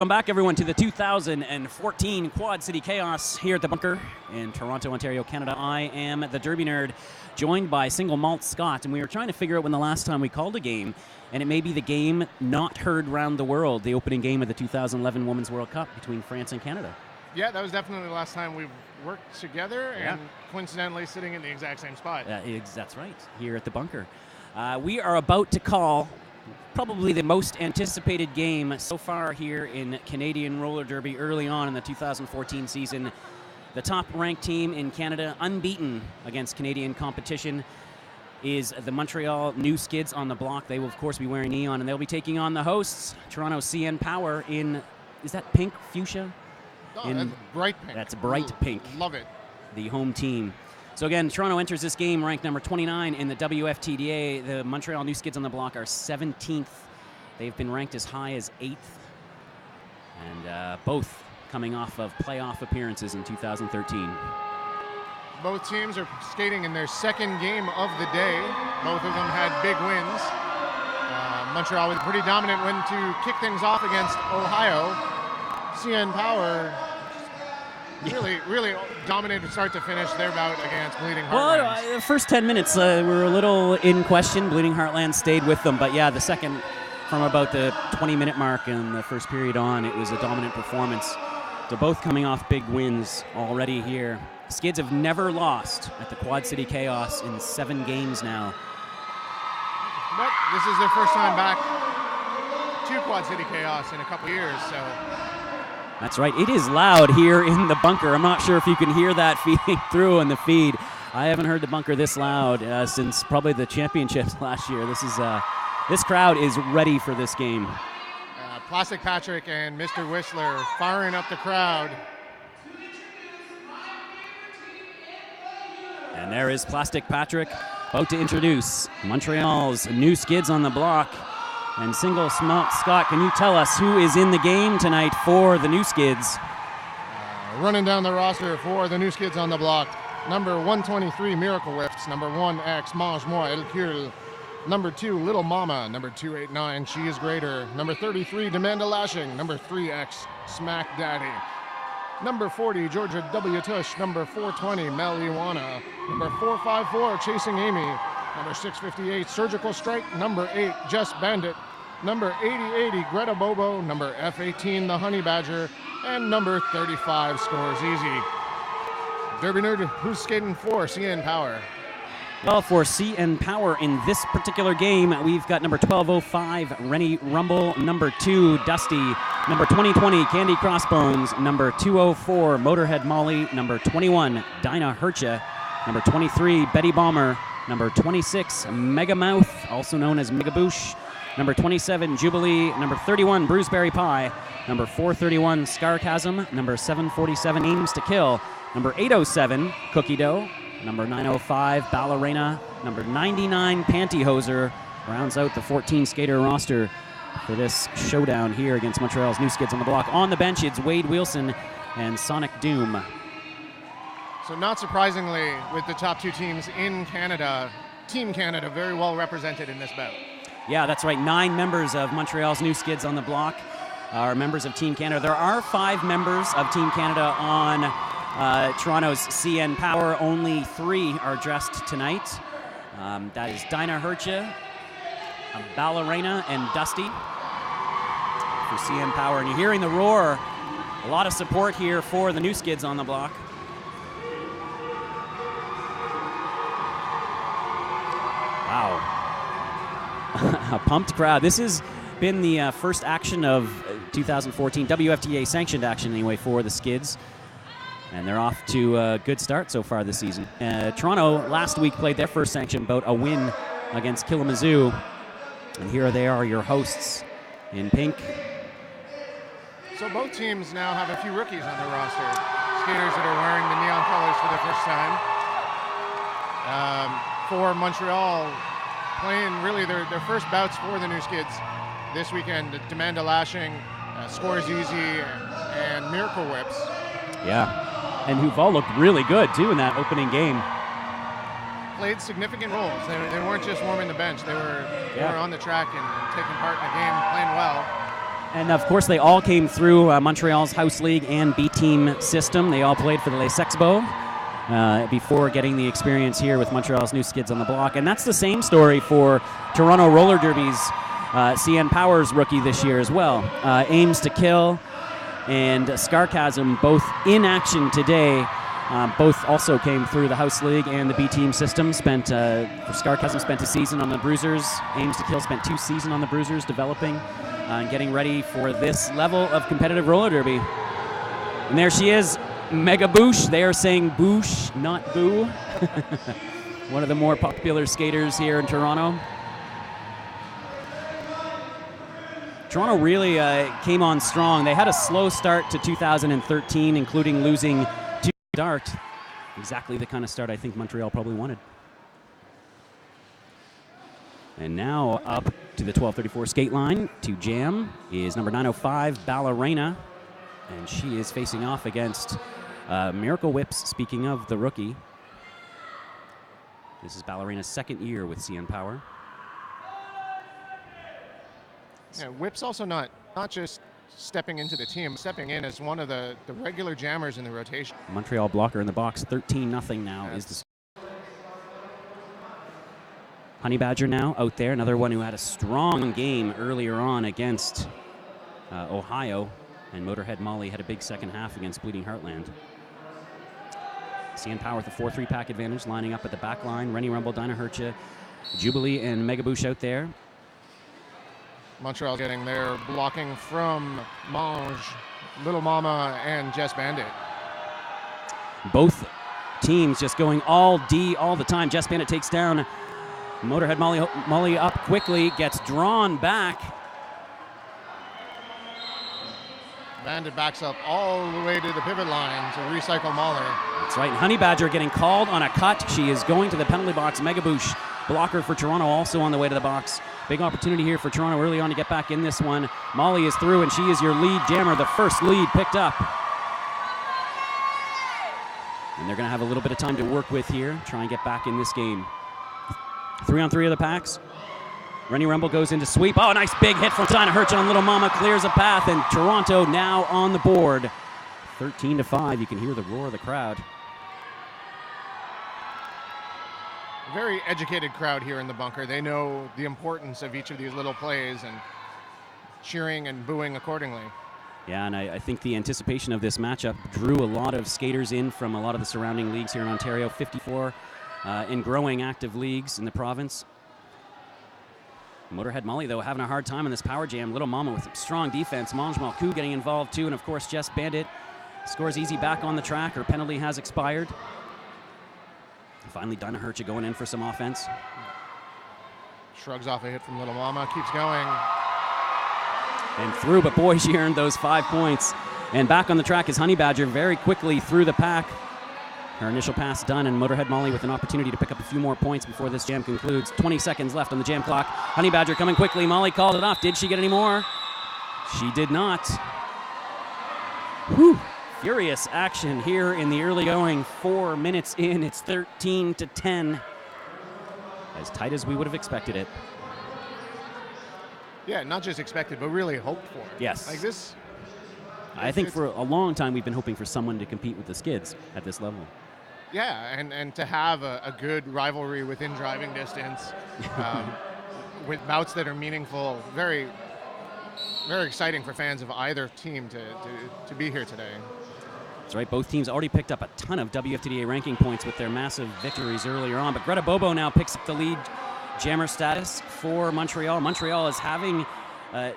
Welcome back, everyone, to the 2014 Quad City Chaos here at the Bunker in Toronto, Ontario, Canada. I am the Derby Nerd, joined by single Malt Scott, and we were trying to figure out when the last time we called a game, and it may be the game not heard round the world, the opening game of the 2011 Women's World Cup between France and Canada. Yeah, that was definitely the last time we've worked together, and coincidentally sitting in the exact same spot. That's right, here at the Bunker. We are about to call probably the most anticipated game so far here in Canadian roller derby early on in the 2014 season. The top-ranked team in Canada, unbeaten against Canadian competition, is the Montreal new Skids on the block. They will, of course, be wearing neon, and they'll be taking on the hosts, Toronto CN Power in, is that pink, fuchsia? Oh, that's bright pink. That's bright pink. Love it. The home team. So again, Toronto enters this game ranked number 29 in the WFTDA. The Montreal new Skids on the block are 17th. They've been ranked as high as 8th. And both coming off of playoff appearances in 2013. Both teams are skating in their second game of the day. Both of them had big wins. Montreal with a pretty dominant win to kick things off against Ohio. CN Power really dominated start to finish their bout against Bleeding Heartland. Well, the first 10 minutes were a little in question. Bleeding Heartland stayed with them, but yeah, the second, from about the 20-minute mark in the first period on, it was a dominant performance. They're both coming off big wins already here. Skids have never lost at the Quad City Chaos in 7 games now. But this is their first time back to Quad City Chaos in a couple years, so. That's right. It is loud here in the Bunker. I'm not sure if you can hear that feeding through in the feed. I haven't heard the Bunker this loud since probably the championships last year. This crowd is ready for this game. Plastic Patrick and Mr. Whistler firing up the crowd. And there is Plastic Patrick about to introduce Montreal's new Skids on the block. And single Scott, can you tell us who is in the game tonight for the new Skids? Running down the roster for the new Skids on the block. Number 123, Miracle Whips. Number 1X, Mange-moi El Cul. Number 2, Little Mama. Number 289, She Is Greater. Number 33, Demand a Lashing. Number 3X, Smack Daddy. Number 40, Georgia W. Tush. Number 420, Mel Iwana. Number 454, Chasing Amy. Number 658, Surgical Strike. Number 8, Just Bandit. Number 8080, Greta Bobo. Number F18, The Honey Badger. And number 35, Scores Easy. Derby Nerd, who's skating for CN Power? Well, for CN Power in this particular game, we've got number 1205, Rennie Rumble. Number 2, Dusty. Number 2020, Candy Crossbones. Number 204, Motorhead Molly. Number 21, Dinah Hercha. Number 23, Betty Bomber. Number 26, Mega Mouth, also known as Mega Boosh. Number 27, Jubilee. Number 31, Bruceberry Pie. Number 431, Scarcasm. Number 747, Aims to Kill. Number 807, Cookie Dough. Number 905, Ballerina. Number 99, Pantyhoser. Rounds out the 14 skater roster for this showdown here against Montreal's new Skids on the block. On the bench, it's Wade Wilson and Sonic Doom. So not surprisingly, with the top 2 teams in Canada, Team Canada very well represented in this bout. Yeah, that's right. 9 members of Montreal's new Skids on the block are members of Team Canada. There are 5 members of Team Canada on Toronto's CN Power. Only 3 are dressed tonight. That is Dinah Hercha, Ballerina, and Dusty for CN Power. And you're hearing the roar. A lot of support here for the new Skids on the block. Wow. A pumped crowd. This has been the first action of 2014, WFTDA-sanctioned action anyway, for the Skids. And they're off to a good start so far this season. Toronto last week played their first sanctioned bout, a win against Kalamazoo. And here they are, your hosts in pink. So both teams now have a few rookies on their roster. Skaters that are wearing the neon colors for the first time. For Montreal, playing really their first bouts for the new Skids this weekend. Demand a Lashing, Scores Easy, and Miracle Whips. Yeah, and who've all looked really good too in that opening game. Played significant roles. They weren't just warming the bench. They were on the track and taking part in the game, playing well. And of course, they all came through Montreal's House League and B-team system. They all played for the Les Expos before getting the experience here with Montreal's new Skids on the block. And that's the same story for Toronto Roller Derby's CN Powers rookie this year as well. Aims to Kill and Scarcasm, both in action today. Both also came through the House League and the B-team system. Scarcasm spent a season on the Bruisers. Aims to Kill spent 2 seasons on the Bruisers, developing and getting ready for this level of competitive roller derby. And there she is, Mega Boosh. They are saying Boosh, not Boo. One of the more popular skaters here in Toronto. Toronto really came on strong. They had a slow start to 2013, including losing 2 start. Exactly the kind of start I think Montreal probably wanted. And now up to the 1234 skate line to jam is number 905, Ballerina. And she is facing off against Miracle Whips, speaking of the rookie. This is Ballerina's 2nd year with CN Power. Yeah, Whip's also not just stepping into the team, stepping in as one of the regular jammers in the rotation. Montreal blocker in the box, 13-0 now is the... Honey Badger now out there, another one who had a strong game earlier on against Ohio, and Motorhead Molly had a big second half against Bleeding Heartland. CN Power with the 4-3 pack advantage, lining up at the back line. Rennie Rumble, Dinah Hercha, Jubilee, and Mega Boosh out there. Montreal getting their blocking from Mange, Little Mama, and Jess Bandit. Both teams just going all D all the time. Jess Bandit takes down Motorhead Molly up quickly, gets drawn back. Bandit backs up all the way to the pivot line to recycle Mahler. That's right. Honey Badger getting called on a cut. She is going to the penalty box. Mega Boosh, blocker for Toronto, also on the way to the box. Big opportunity here for Toronto early on to get back in this one. Molly is through, and she is your lead jammer, the first lead picked up. And they're going to have a little bit of time to work with here, try and get back in this game. 3-on-3 of the packs. Rennie Rumble goes into sweep. Oh, nice big hit from Dinah Hercha on Little Mama, clears a path, and Toronto now on the board. 13-5. You can hear the roar of the crowd. Very educated crowd here in the bunker. They know the importance of each of these little plays and cheering and booing accordingly. Yeah, and I think the anticipation of this matchup drew a lot of skaters in from a lot of the surrounding leagues here in Ontario. 54 in growing active leagues in the province. Motorhead Molly, though, having a hard time in this power jam. Little Mama with strong defense. Mange Malkou getting involved, too. And, of course, Jess Bandit scores easy back on the track. Her penalty has expired. And finally, Dinah Hercha going in for some offense. Shrugs off a hit from Little Mama. Keeps going. And through, but boy, she earned those 5 points. And back on the track is Honey Badger very quickly through the pack. Her initial pass done, and Motorhead Molly with an opportunity to pick up a few more points before this jam concludes. 20 seconds left on the jam clock. Honey Badger coming quickly. Molly called it off. Did she get any more? She did not. Whew. Furious action here in the early going. 4 minutes in. It's 13-10. As tight as we would have expected it. Yeah, not just expected, but really hoped for. Yes. Like this. I think for a long time we've been hoping for someone to compete with the Skids at this level. Yeah, and to have a good rivalry within driving distance with bouts that are meaningful, very, very exciting for fans of either team to be here today. That's right. Both teams already picked up a ton of WFTDA ranking points with their massive victories earlier on, but Greta Bobo now picks up the lead jammer status for Montreal. Montreal is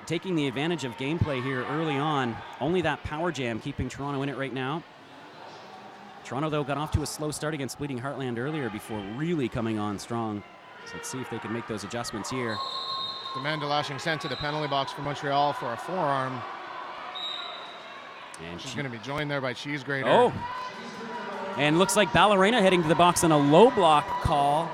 taking the advantage of gameplay here early on. Only that power jam keeping Toronto in it right now. Toronto, though, got off to a slow start against Bleeding Heartland earlier before really coming on strong. So let's see if they can make those adjustments here. Amanda Lashing sent to the penalty box for Montreal for a forearm. And she's going to be joined there by Cheese Grater. Oh, and looks like Ballerina heading to the box on a low block call.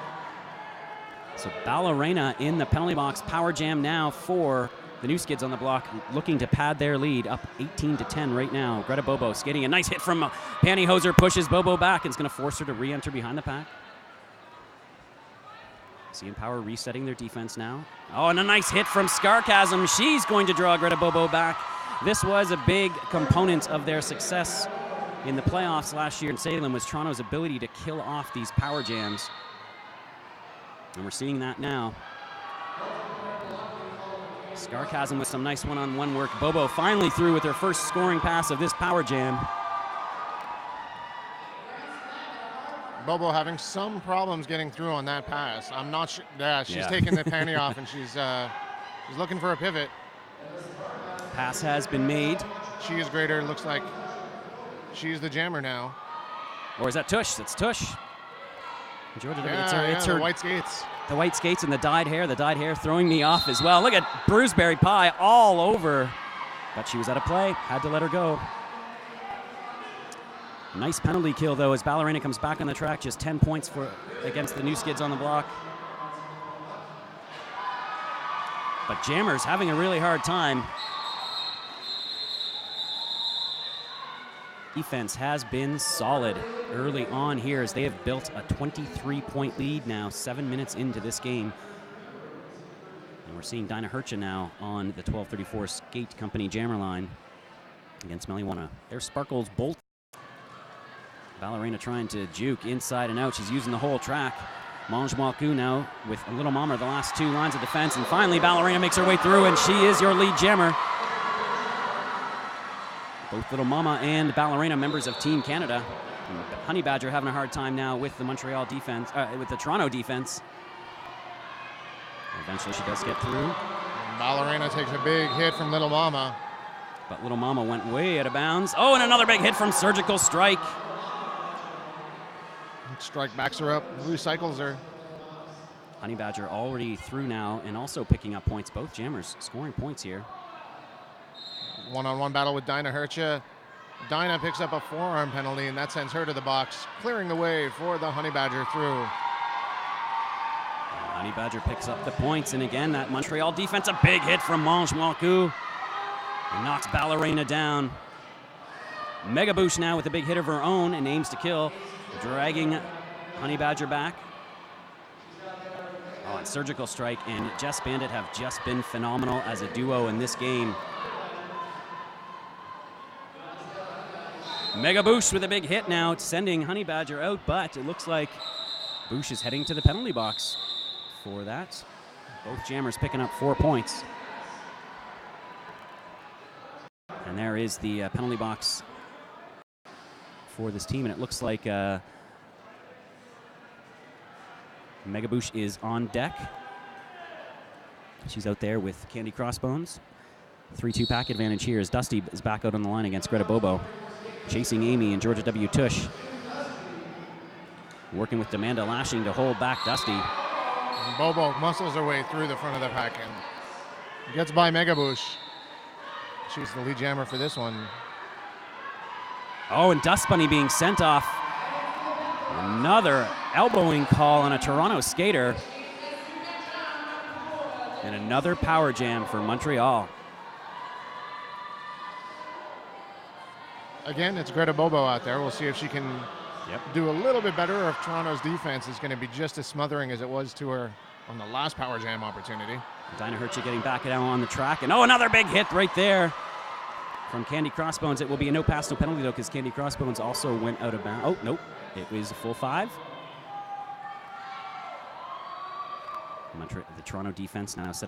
So Ballerina in the penalty box. Power jam now for the new Skids on the block, looking to pad their lead, up 18-10 right now. Greta Bobo skating a nice hit from Pantyhoser, pushes Bobo back and is going to force her to re-enter behind the pack. CN Power resetting their defense now. Oh, and a nice hit from Scarcasm. She's going to draw Greta Bobo back. This was a big component of their success in the playoffs last year in Salem, was Toronto's ability to kill off these power jams. And we're seeing that now. Scarcasm with some nice one-on-one work. Bobo finally through with her first scoring pass of this power jam. Bobo having some problems getting through on that pass. I'm not sure. Yeah, she's taking the panty off, and she's looking for a pivot. Pass has been made. She is greater. Looks like she's the jammer now. Or is that Tush? That's Tush. Georgia, it's her white skates. The white skates and the dyed hair. The dyed hair throwing me off as well. Look at Bruiseberry Pie all over. But she was out of play. Had to let her go. Nice penalty kill, though, as Ballerina comes back on the track. Just 10 points against the new Skids on the block. But Jammers having a really hard time. Defense has been solid early on here as they have built a 23-point lead now, 7 minutes into this game. And we're seeing Dinah Hercha now on the 1234 Skate Company jammer line against Meliwana. There's Sparkles Bolt. Ballerina trying to juke inside and out. She's using the whole track. Manjmoaku now with a Little Mama the last two lines of defense. And finally, Ballerina makes her way through, and she is your lead jammer. Both Little Mama and Ballerina members of Team Canada. And Honey Badger having a hard time now with the Montreal defense, with the Toronto defense. Eventually she does get through. And Ballerina takes a big hit from Little Mama. But Little Mama went way out of bounds. Oh, and another big hit from Surgical Strike. Strike backs her up, recycles her. Honey Badger already through now and also picking up points. Both jammers scoring points here. One-on-one battle with Dinah Hercha. Dinah picks up a forearm penalty, and that sends her to the box, clearing the way for the Honey Badger through. Honey Badger picks up the points, and again, that Montreal defense, a big hit from Manjmoaku. And knocks Ballerina down. Mega Boosh now with a big hit of her own and aims to kill, dragging Honey Badger back. Oh, and Surgical Strike and Jess Bandit have just been phenomenal as a duo in this game. Mega Boosh with a big hit now, sending Honey Badger out, but it looks like Boosh is heading to the penalty box for that. Both jammers picking up 4 points. And there is the penalty box for this team, and it looks like Mega Boosh is on deck. She's out there with Candy Crossbones. 3-2 pack advantage here as Dusty is back out on the line against Greta Bobo. Chasing Amy and Georgia W. Tush. Working with Amanda Lashing to hold back Dusty. And Bobo muscles her way through the front of the pack and gets by Mega Boosh. She's the lead jammer for this one. Oh, and Dust Bunny being sent off. Another elbowing call on a Toronto skater. And another power jam for Montreal. Again, it's Greta Bobo out there. We'll see if she can do a little bit better, or if Toronto's defense is going to be just as smothering as it was to her on the last power jam opportunity. Dinah Hercha getting back now on the track. And oh, another big hit right there from Candy Crossbones. It will be a no pass, no penalty, though, because Candy Crossbones also went out of bounds. Oh, nope. It was a full 5. The Toronto defense now set.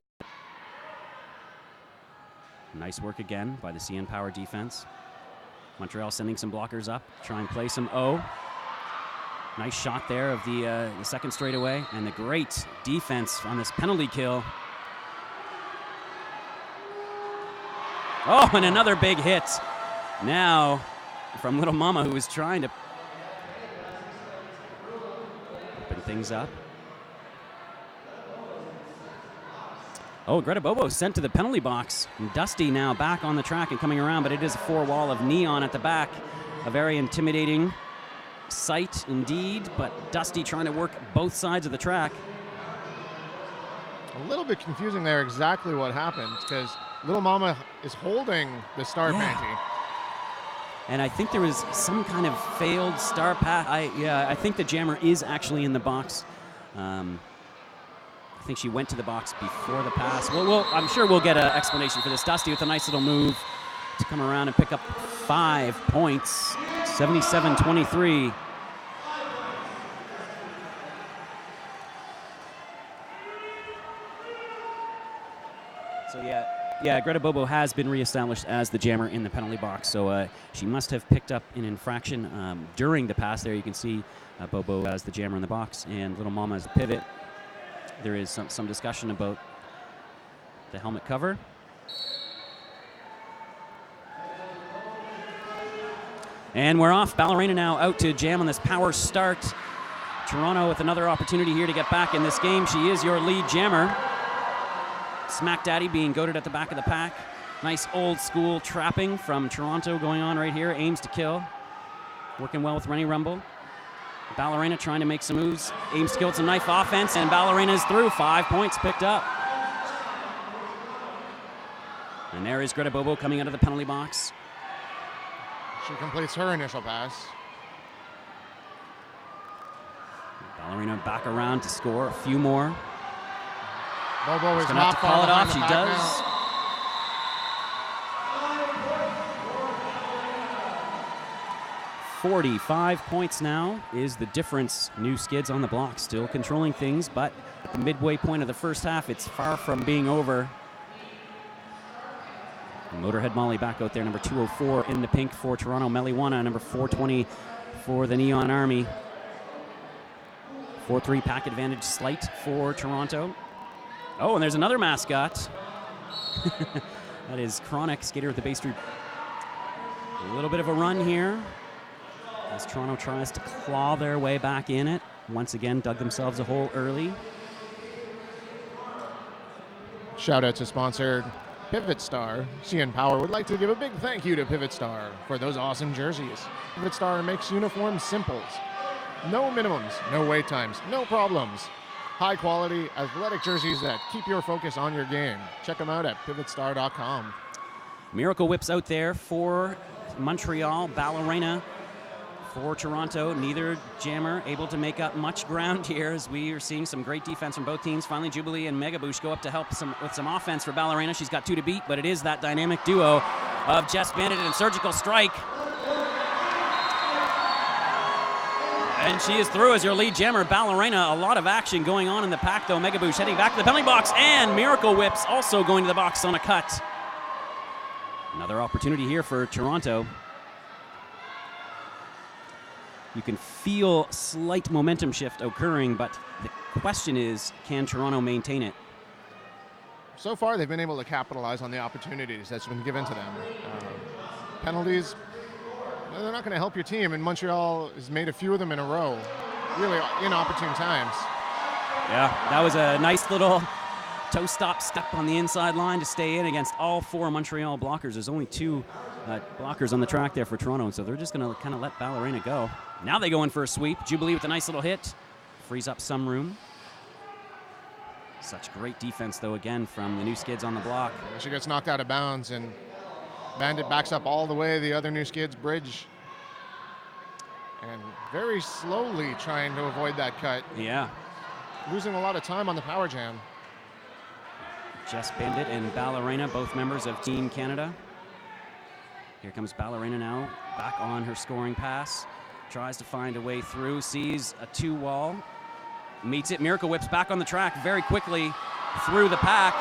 Nice work again by the CN Power defense. Montreal sending some blockers up, try and play some O. Nice shot there of the second straightaway, and the great defense on this penalty kill. Oh, and another big hit now from Little Mama, who was trying to open things up. Oh, Greta Bobo sent to the penalty box. And Dusty now back on the track and coming around, but it is a 4-wall of neon at the back. A very intimidating sight indeed, but Dusty trying to work both sides of the track. A little bit confusing there exactly what happened, because Little Mama is holding the star panty. And I think there was some kind of failed star pass. I think the jammer is actually in the box. think she went to the box before the pass. Well, I'm sure we'll get an explanation for this. Dusty with a nice little move to come around and pick up 5 points, 77-23. So yeah, Greta Bobo has been reestablished as the jammer in the penalty box. So she must have picked up an infraction during the pass. There you can see Bobo as the jammer in the box and Little Mama as the pivot. There is some discussion about the helmet cover. And we're off. Ballerina now out to jam on this power start. Toronto with another opportunity here to get back in this game. She is your lead jammer. Smack Daddy being goaded at the back of the pack. Nice old school trapping from Toronto going on right here. Aims to kill. Working well with Rennie Rumble. Ballerina trying to make some moves. Aims to kill with some knife offense, and Ballerina is through. 5 points picked up. And there is Greta Bobo coming out of the penalty box. She completes her initial pass. Ballerina back around to score a few more. Bobo is gonna not have to call it off. She does. does. Now. 45 points now is the difference. New Skids on the block, still controlling things, but at the midway point of the first half, it's far from being over. Motorhead Molly back out there, number 204 in the pink for Toronto. Meliwana, number 420 for the Neon Army. 4-3 pack advantage slight for Toronto. Oh, and there's another mascot. That is Chronic, skater with the Bay Street. A little bit of a run here as Toronto tries to claw their way back in it. Once again, dug themselves a hole early. Shout out to sponsor Pivot Star. CN Power would like to give a big thank you to Pivot Star for those awesome jerseys. Pivot Star makes uniforms simple. No minimums, no wait times, no problems. High quality athletic jerseys that keep your focus on your game. Check them out at pivotstar.com. Miracle Whips out there for Montreal. Ballerina for Toronto. Neither jammer able to make up much ground here as we are seeing some great defense from both teams. Finally, Jubilee and Megaboosh go up to help with some offense for Ballerina. She's got 2 to beat, but it is that dynamic duo of Jess Bandit and Surgical Strike. And she is through as your lead jammer, Ballerina. A lot of action going on in the pack, though. Megaboosh heading back to the penalty box, and Miracle Whips also going to the box on a cut. Another opportunity here for Toronto. You can feel slight momentum shift occurring, but the question is, can Toronto maintain it? So far, they've been able to capitalize on the opportunities that's been given to them. Penalties, they're not going to help your team, and Montreal has made a few of them in a row, really inopportune times. Yeah, that was a nice little toe stop step on the inside line to stay in against all 4 Montreal blockers. There's only 2 blockers on the track there for Toronto, and so they're just going to kind of let Ballerina go. Now they go in for a sweep. Jubilee with a nice little hit. Frees up some room. Such great defense, though, again, from the New Skids on the block. She gets knocked out of bounds, and Bandit backs up all the way the other New Skids bridge. And very slowly trying to avoid that cut. Yeah. Losing a lot of time on the power jam. Jess Bandit and Ballerina, both members of Team Canada. Here comes Ballerina now, back on her scoring pass. Tries to find a way through, sees a 2-wall. Meets it, Miracle Whips back on the track very quickly through the pack.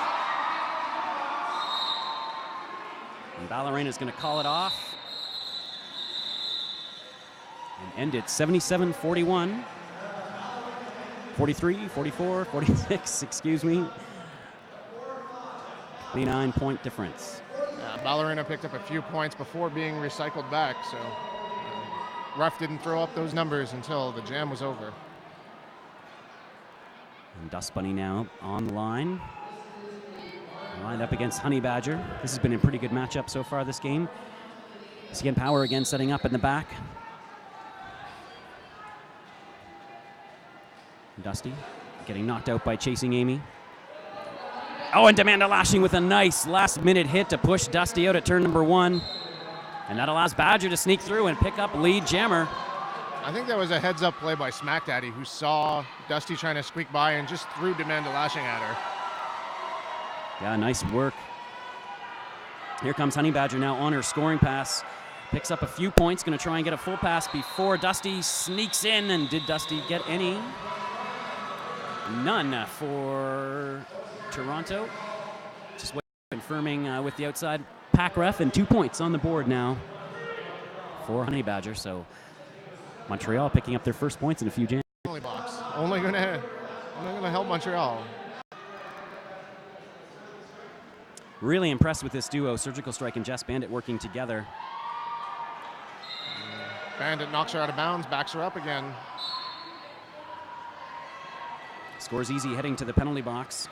And Ballerina's going to call it off. And end it 77-41. 43, 44, 46, excuse me. 29-point difference. Yeah, Ballerina picked up a few points before being recycled back, so ref didn't throw up those numbers until the jam was over. And Dust Bunny now on the line. Lined up against Honey Badger. This has been a pretty good matchup so far this game. CN Power again setting up in the back. Dusty getting knocked out by Chasing Amy. Oh, and Demanda lashing with a nice last-minute hit to push Dusty out at turn number 1. And that allows Badger to sneak through and pick up lead jammer. I think that was a heads-up play by Smack Daddy, who saw Dusty trying to squeak by and just threw Demanda lashing at her. Yeah, nice work. Here comes Honey Badger now on her scoring pass. Picks up a few points, going to try and get a full pass before Dusty sneaks in. And did Dusty get any? None for Toronto. Just confirming with the outside pack ref, and 2 points on the board now for Honey Badger. So Montreal picking up their first points in a few jams. Only gonna help Montreal. Really impressed with this duo, Surgical Strike and Jess Bandit working together. Bandit knocks her out of bounds, backs her up again. Scores easy, heading to the penalty box.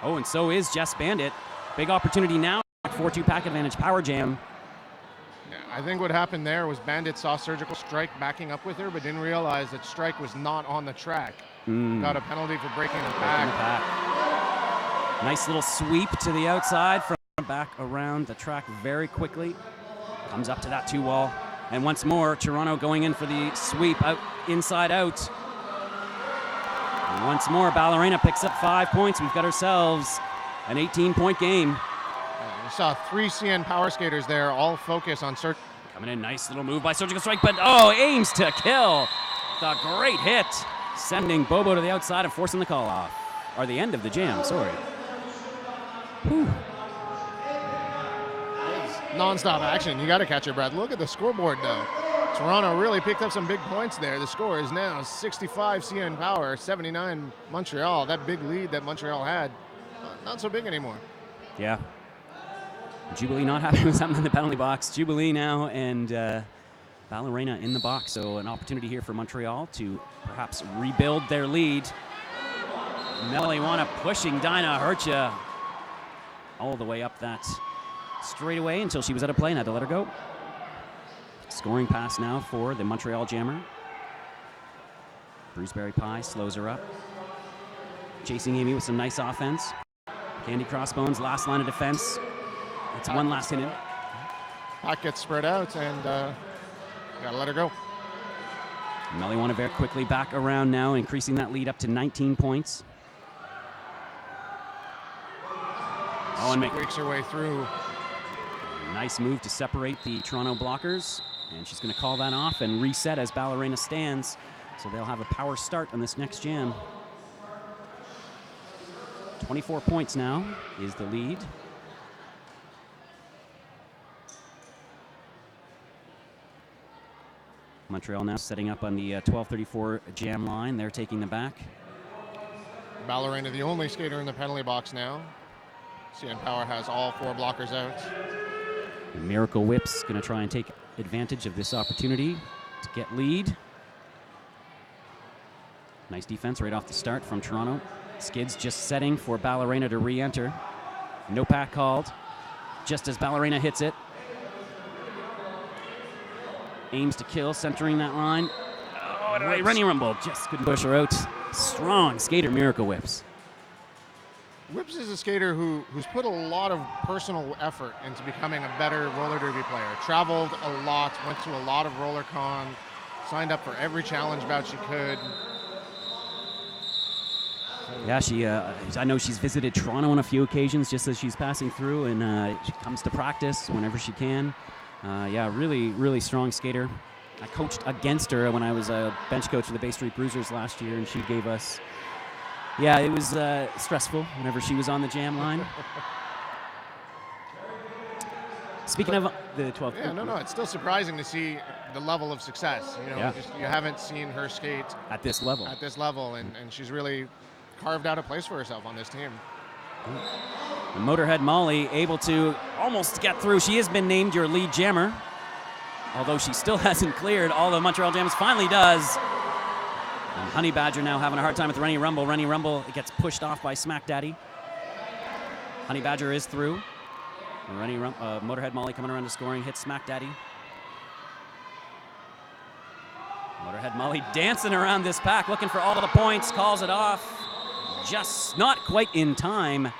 Oh, and so is Jess Bandit. Big opportunity now. 4-2 pack advantage, power jam. Yeah, I think what happened there was Bandit saw Surgical Strike backing up with her, but didn't realize that Strike was not on the track. Got a penalty for breaking the pack. Nice little sweep to the outside from back around the track very quickly. Comes up to that 2-wall. And once more, Toronto going in for the sweep out, inside out. And once more, Ballerina picks up 5 points. We've got ourselves an 18-point game. We saw 3 CN power skaters there, all focus on Surgical. Coming in, nice little move by Surgical Strike, but aims to kill. The great hit, sending Bobo to the outside and forcing the call off. Or the end of the jam, sorry. Whew. Non-stop action. You got to catch your breath. Look at the scoreboard, though. Toronto really picked up some big points there. The score is now 65 CN Power, 79 Montreal. That big lead that Montreal had, not so big anymore. Yeah. Jubilee not happy with something in the penalty box. Jubilee now and Ballerina in the box. So an opportunity here for Montreal to perhaps rebuild their lead. Meliwana pushing Dinah Hercha all the way up that straightaway until she was out of play and had to let her go. Scoring pass now for the Montreal Jammer. Bruceberry Pie slows her up. Chasing Amy with some nice offense. Candy Crossbones, last line of defense. It's one last hit in. Pack gets spread out and gotta let her go. Meliwana very quickly back around now, increasing that lead up to 19 points. And makes her way through. Nice move to separate the Toronto blockers. And she's going to call that off and reset as Ballerina stands. So they'll have a power start on this next jam. 24 points now is the lead. Montreal now setting up on the 12:34 jam line. They're taking the back. Ballerina, the only skater in the penalty box now. CN Power has all 4 blockers out. Miracle Whip's going to try and take advantage of this opportunity to get lead. Nice defense right off the start from Toronto. Skids just setting for Ballerina to re-enter. No pack called, just as Ballerina hits it. Aims to kill, centering that line. Rennie Rumble just couldn't push her out. Strong skater, Miracle Whips. Whips is a skater who's put a lot of personal effort into becoming a better roller derby player. Traveled a lot, went to a lot of RollerCon, signed up for every challenge bout she could. Yeah, I know she's visited Toronto on a few occasions just as she's passing through, and she comes to practice whenever she can. Really, really strong skater. I coached against her when I was a bench coach for the Bay Street Bruisers last year, and she gave us... Yeah, it was stressful whenever she was on the jam line. Speaking of the 12th. Yeah, no, it's still surprising to see the level of success. You know, you haven't seen her skate at this level. And she's really carved out a place for herself on this team. And Motorhead Molly able to almost get through. She has been named your lead jammer, although she still hasn't cleared all the Montreal jams. Finally does. And Honey Badger now having a hard time with Rennie Rumble. Rennie Rumble gets pushed off by Smack Daddy. Honey Badger is through. And Motorhead Molly coming around to scoring, hits Smack Daddy. Motorhead Molly dancing around this pack, looking for all of the points, calls it off. Just not quite in time.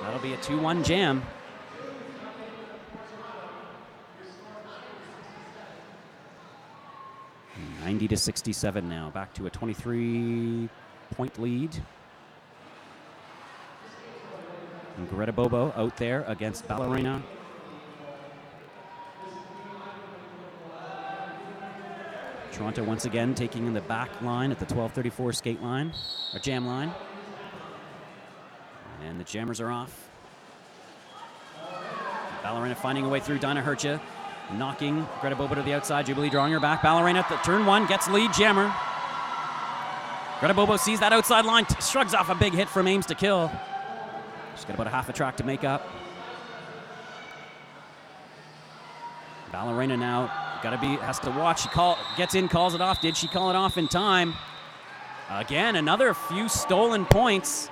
That'll be a 2-1 jam. 90-67 now. Back to a 23-point lead. And Greta Bobo out there against Ballerina. Toronto once again taking in the back line at the 12:34 skate line, or jam line. And the jammers are off. Ballerina finding a way through. Dinah Hercha knocking Greta Bobo to the outside. Jubilee drawing her back. Ballerina at the turn one gets lead jammer. Greta Bobo sees that outside line, shrugs off a big hit from Aims to Kill. She's got about a half a track to make up. Ballerina now has to watch. She gets in, calls it off. Did she call it off in time? Again, another few stolen points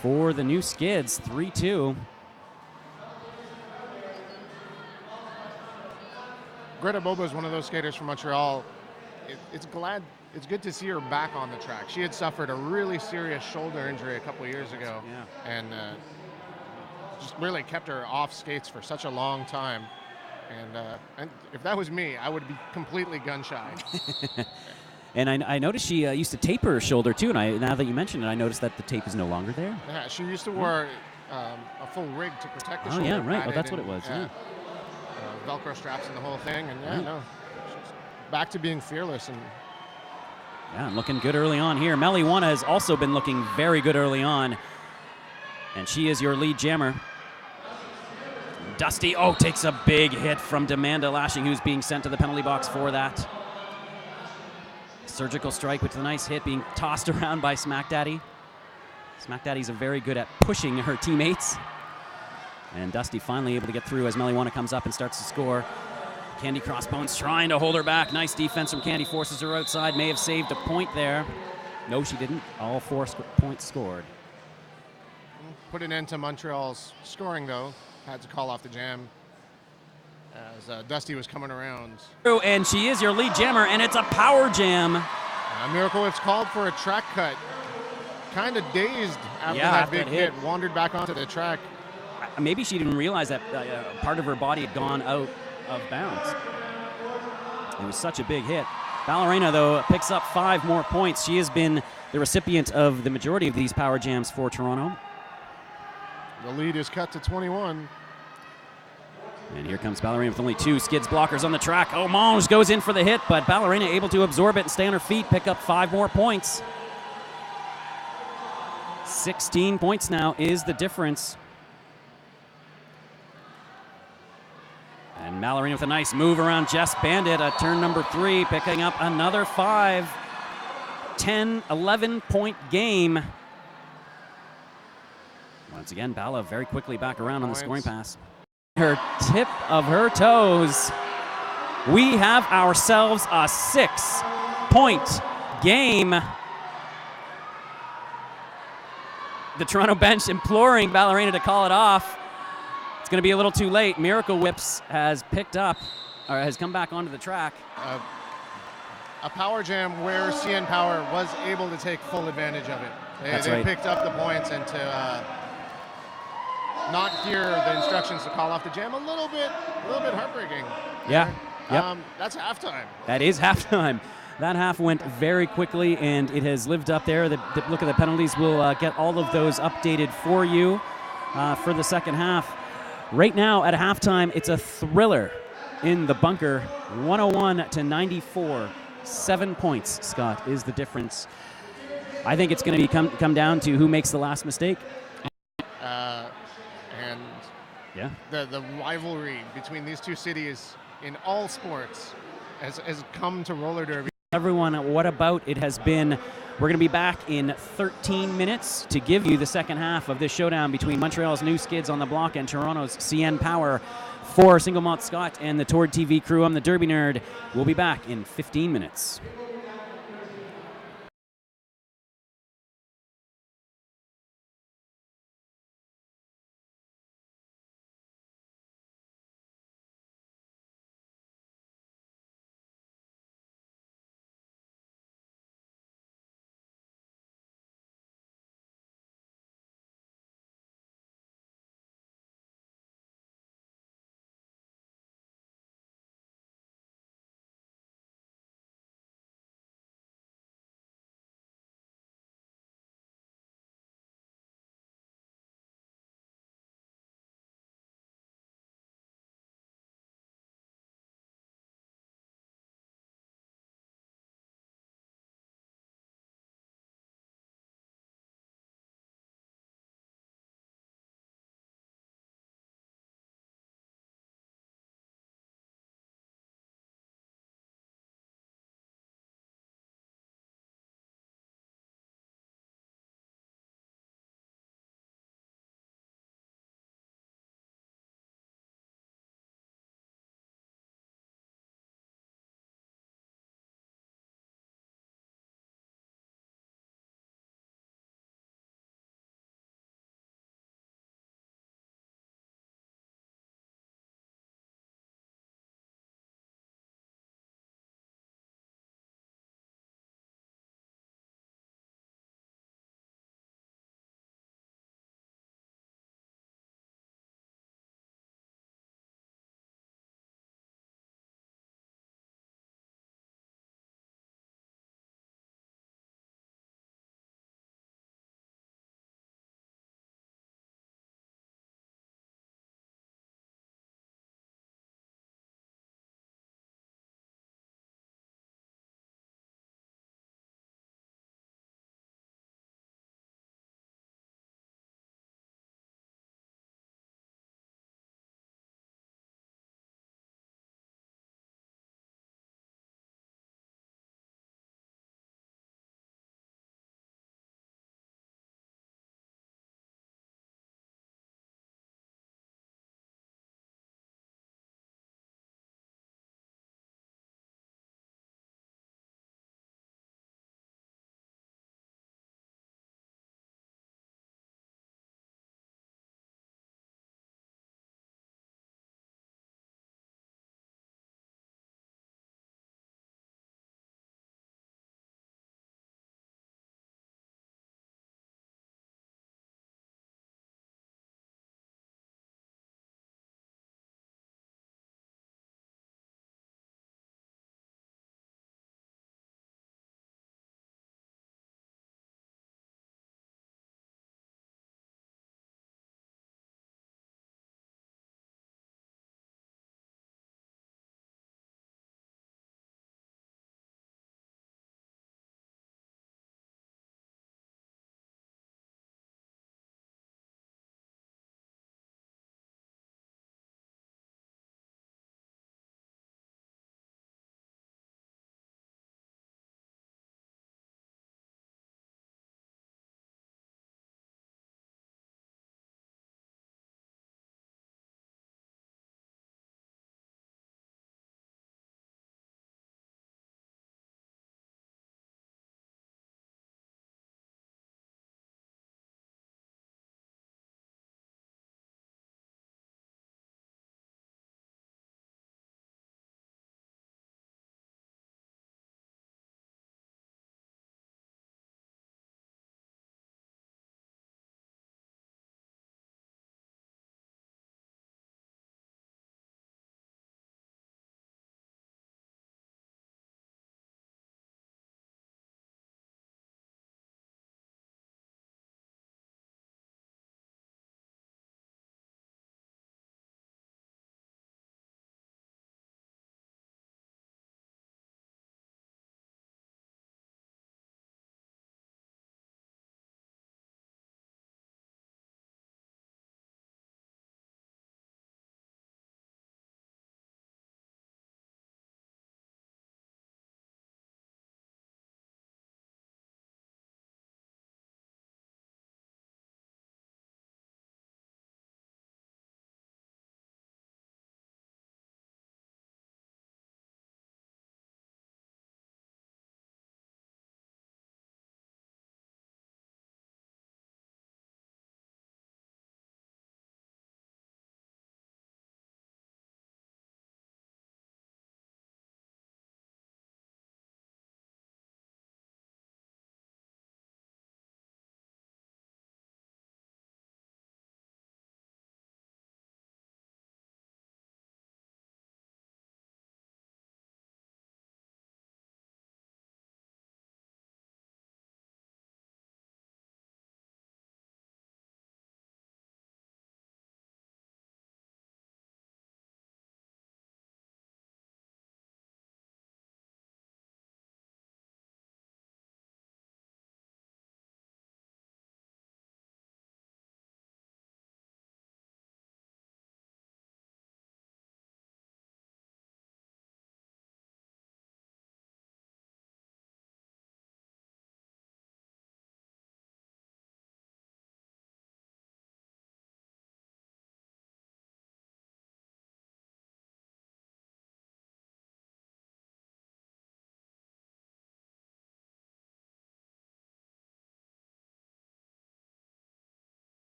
for the new Skids. 3-2. Greta Bobo is one of those skaters from Montreal. It's good to see her back on the track. She had suffered a really serious shoulder injury a couple of years ago, and just really kept her off skates for such a long time. And if that was me, I would be completely gun shy. And I noticed she used to tape her shoulder too. And now that you mentioned it, I noticed that the tape is no longer there. Yeah, she used to wear a full rig to protect the shoulder. Oh yeah, right. Oh, that's what it was. Yeah. Velcro straps and the whole thing, and she's back to being fearless and looking good early on here. Meliwana has also been looking very good early on, and she is your lead jammer. Dusty, takes a big hit from Demanda Lashing, who's being sent to the penalty box for that. Surgical strike with a nice hit being tossed around by Smack Daddy. Smack Daddy's very good at pushing her teammates. And Dusty finally able to get through as Meliwana comes up and starts to score. Candy Crossbones trying to hold her back. Nice defense from Candy, forces her outside. May have saved a point there. No, she didn't. All 4 points scored. Put an end to Montreal's scoring, though. Had to call off the jam as Dusty was coming around. And she is your lead jammer, and it's a power jam. Miracle Whip's called for a track cut. Kind of dazed after that big hit. Wandered back onto the track. Maybe she didn't realize that part of her body had gone out of bounds. It was such a big hit. Ballerina, though, picks up 5 more points. She has been the recipient of the majority of these power jams for Toronto. The lead is cut to 21. And here comes Ballerina with only 2 Skids blockers on the track. Mange goes in for the hit, but Ballerina able to absorb it and stay on her feet, pick up 5 more points. 16 points now is the difference. And Ballerina with a nice move around Jess Bandit at turn number 3, picking up another 5. 10, 11-point game. Once again, Bala very quickly back around on the scoring pass. Her tip of her toes. We have ourselves a 6-point game. The Toronto bench imploring Ballerina to call it off. It's going to be a little too late. Miracle Whips has picked up, or has come back onto the track. A power jam where CN Power was able to take full advantage of it. They picked up the points, and to not hear the instructions to call off the jam, a little bit heartbreaking. Yeah. Yep. That's halftime. That is halftime. That half went very quickly, and it has lived up there. The look at the penalties. We'll get all of those updated for you for the second half. Right now at halftime, it's a thriller in the bunker, 101-94. 7 points, Scott, is the difference. I think it's going to come down to who makes the last mistake. And the rivalry between these two cities in all sports has come to roller derby. Everyone, what about it has been? We're going to be back in 13 minutes to give you the second half of this showdown between Montreal's new Skids on the block and Toronto's CN Power. For Single Malt Scott and the Tord TV crew, I'm the Derby Nerd. We'll be back in 15 minutes.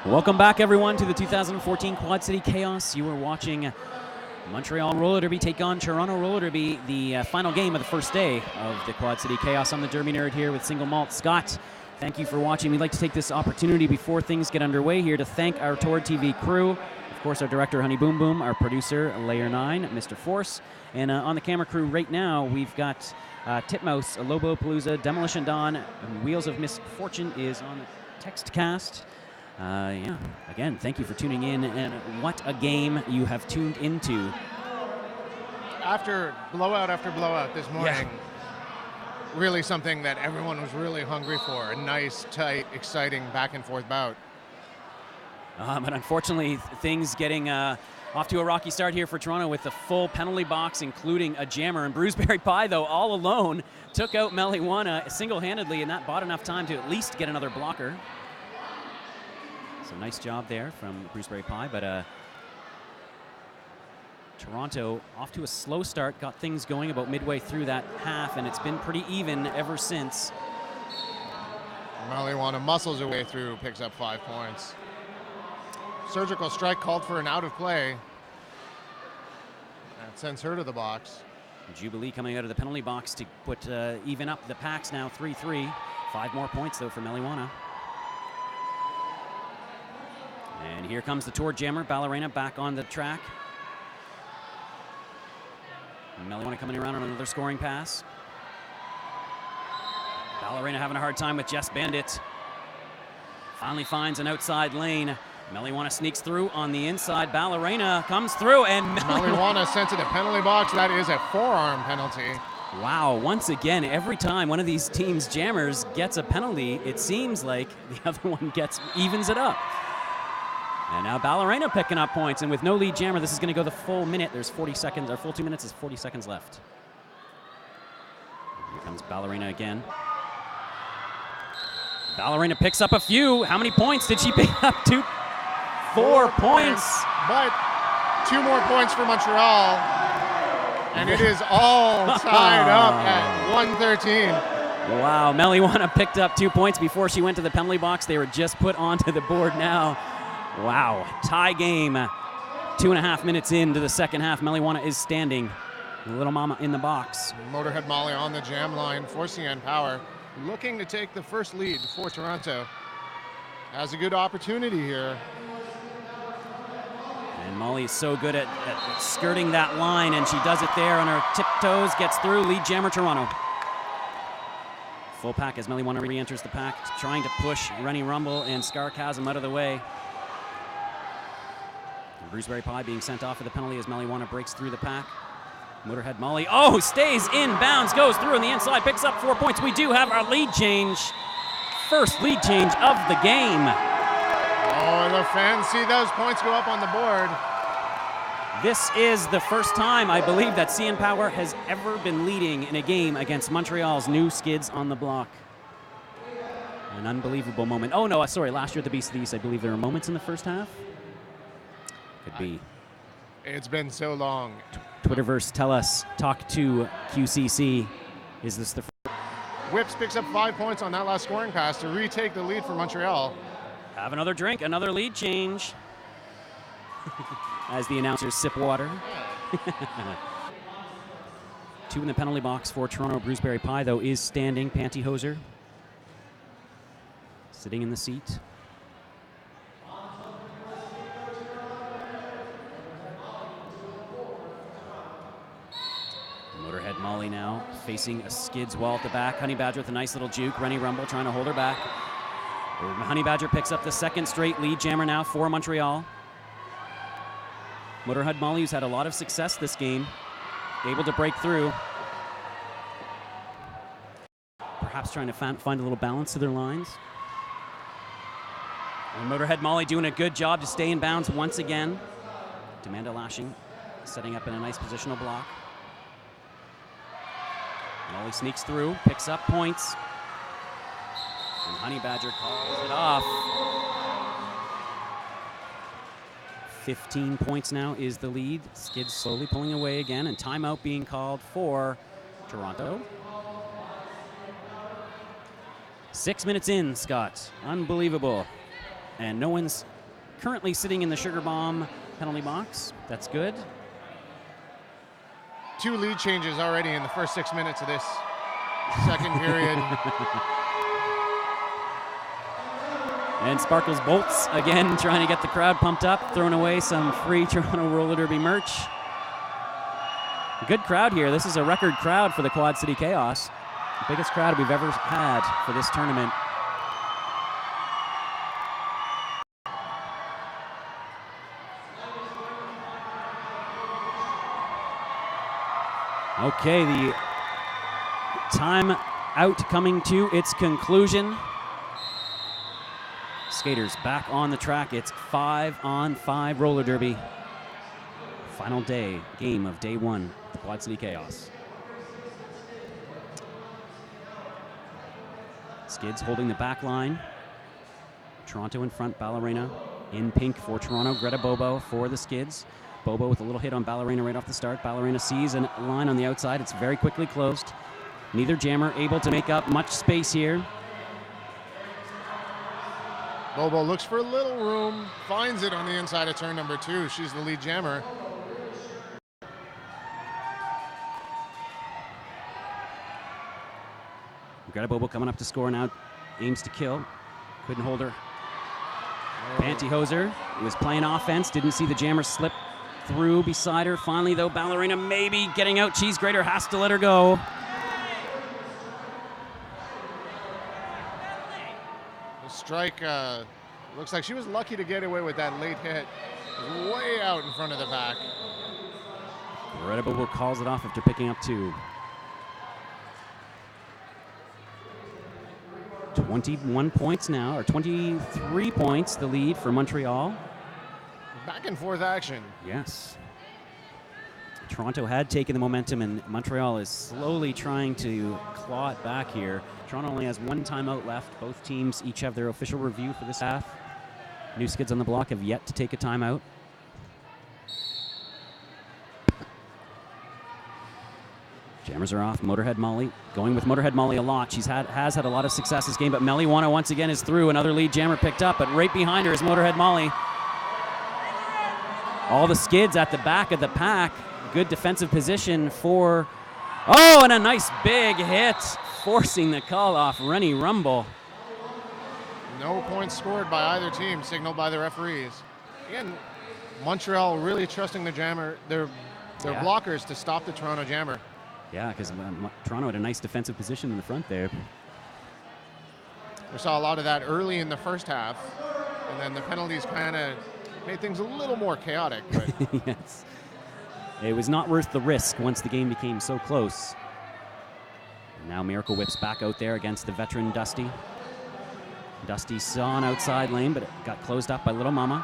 Welcome back, everyone, to the 2014 Quad City Chaos. You are watching Montreal Roller Derby take on Toronto Roller Derby, the final game of the first day of the Quad City Chaos. I'm the Derby Nerd here with Single Malt. Scott, thank you for watching. We'd like to take this opportunity before things get underway here to thank our Tord TV crew. Of course, our director, Honey Boom Boom, our producer, Layer 9, Mr. Force. And on the camera crew right now, we've got Titmouse, Lowblow Palooza, Demolition Dawn, and Wheels of Misfortune is on the text cast. Yeah, again, thank you for tuning in, and what a game you have tuned into. After blowout this morning, really something that everyone was really hungry for, a nice, tight, exciting back-and-forth bout. But unfortunately, things getting off to a rocky start here for Toronto with the full penalty box, including a jammer. And Bruceberry Pie, though, all alone, took out Meliwana single-handedly, and that bought enough time to at least get another blocker. So nice job there from Bruceberry Pie, but Toronto off to a slow start, got things going about midway through that half, and it's been pretty even ever since. Meliwana muscles her way through, picks up 5 points. Surgical strike called for an out of play. That sends her to the box. Jubilee coming out of the penalty box to put even up the packs now, 3-3. 5 more points, though, for Meliwana. And here comes the Tord jammer, Ballerina back on the track. Meliwana coming around on another scoring pass. Ballerina having a hard time with Jess Bandit. Finally finds an outside lane. Meliwana sneaks through on the inside. Ballerina comes through, and Meliwana sent to the penalty box. That is a forearm penalty. Wow, once again, every time one of these teams' jammers gets a penalty, it seems like the other one evens it up. And now Ballerina picking up points, and with no lead jammer, this is going to go the full minute. There's 40 seconds, or full 2 minutes is 40 seconds left. Here comes Ballerina again. Ballerina picks up a few. How many points did she pick up? 4 points. But 2 more points for Montreal, and it is all tied up at 113. Wow, Meliwana picked up 2 points before she went to the penalty box. They were just put onto the board now. Wow, tie game. 2.5 minutes into the second half. Meliwana is standing. Little Mama in the box. Motorhead Molly on the jam line for CN Power, looking to take the first lead for Toronto. Has a good opportunity here. And Molly is so good at skirting that line, and she does it there on her tiptoes, gets through, lead jammer Toronto. Full pack as Meliwana re-enters the pack, trying to push Rennie Rumble and Scarcasm out of the way. Bruceberry Pie being sent off for the penalty as Meliwana breaks through the pack. Motorhead Molly, stays in bounds, goes through on the inside, picks up 4 points. We do have our lead change. First lead change of the game. Oh, the fans see those points go up on the board. This is the first time, I believe, that CN Power has ever been leading in a game against Montreal's new Skids on the block. An unbelievable moment. Oh, no, sorry, last year at the Beast of the East, I believe there were moments in the first half. Could be. It's been so long. Twitterverse, tell us. Talk to QCC. Is this the Whips picks up 5 points on that last scoring pass to retake the lead for Montreal. Have another drink, another lead change. As the announcers sip water. 2 in the penalty box for Toronto. Bruceberry Pie, though, is standing. Pantyhoser sitting in the seat. Motorhead Molly now facing a Skids wall at the back. Honey Badger with a nice little juke. Rennie Rumble trying to hold her back. Honey Badger picks up the second straight lead jammer now for Montreal. Motorhead Molly, who's had a lot of success this game, able to break through. Perhaps trying to find a little balance to their lines. And Motorhead Molly doing a good job to stay in bounds once again. Demanda Lashing setting up in a nice positional block. Molly sneaks through, picks up points. And Honey Badger calls it off. 15 points now is the lead. Skids slowly pulling away again, and timeout being called for Toronto. 6 minutes in, Scott. Unbelievable. And no one's currently sitting in the Sugar Bomb penalty box. That's good. 2 lead changes already in the first 6 minutes of this second period. And Sparkles Bolts again trying to get the crowd pumped up, throwing away some free Toronto Roller Derby merch. A good crowd here. This is a record crowd for the Quad City Chaos. The biggest crowd we've ever had for this tournament. Okay, the time out coming to its conclusion. Skaters back on the track. It's 5-on-5 roller derby. Final game of day 1 of the Quad City Chaos. Skids holding the back line. Toronto in front, Ballerina in pink for Toronto. Greta Bobo for the Skids. Bobo with a little hit on Ballerina right off the start. Ballerina sees a line on the outside. It's very quickly closed. Neither jammer able to make up much space here. Bobo looks for a little room, finds it on the inside of turn number 2. She's the lead jammer. Greta Bobo coming up to score now. Aims to kill. Couldn't hold her. Pantyhoser was playing offense. Didn't see the jammer slip through beside her. Finally, though, Ballerina maybe getting out. Cheese Grater has to let her go. The strike looks like she was lucky to get away with that late hit. It was way out in front of the back. Greta Bobo calls it off after picking up 2. 21 points now, or 23 points, the lead for Montreal. Back and forth action. Yes. Toronto had taken the momentum, and Montreal is slowly trying to claw it back here. Toronto only has 1 timeout left. Both teams each have their official review for this half. New Skids on the block have yet to take a timeout. Jammers are off. Motorhead Molly going with Motorhead Molly a lot. She has had a lot of success this game, but Meliwana once again is through. Another lead jammer picked up, but right behind her is Motorhead Molly. All the Skids at the back of the pack. Good defensive position for... Oh, and a nice big hit, forcing the call off Rennie Rumble. No points scored by either team, signaled by the referees. Again, Montreal really trusting the jammer, their blockers to stop the Toronto jammer. Yeah, because Toronto had a nice defensive position in the front there. We saw a lot of that early in the first half, and then the penalties kind of made things a little more chaotic. But yes. It was not worth the risk once the game became so close. And now Miracle Whip's back out there against the veteran Dusty. Dusty saw an outside lane, but it got closed up by Little Mama.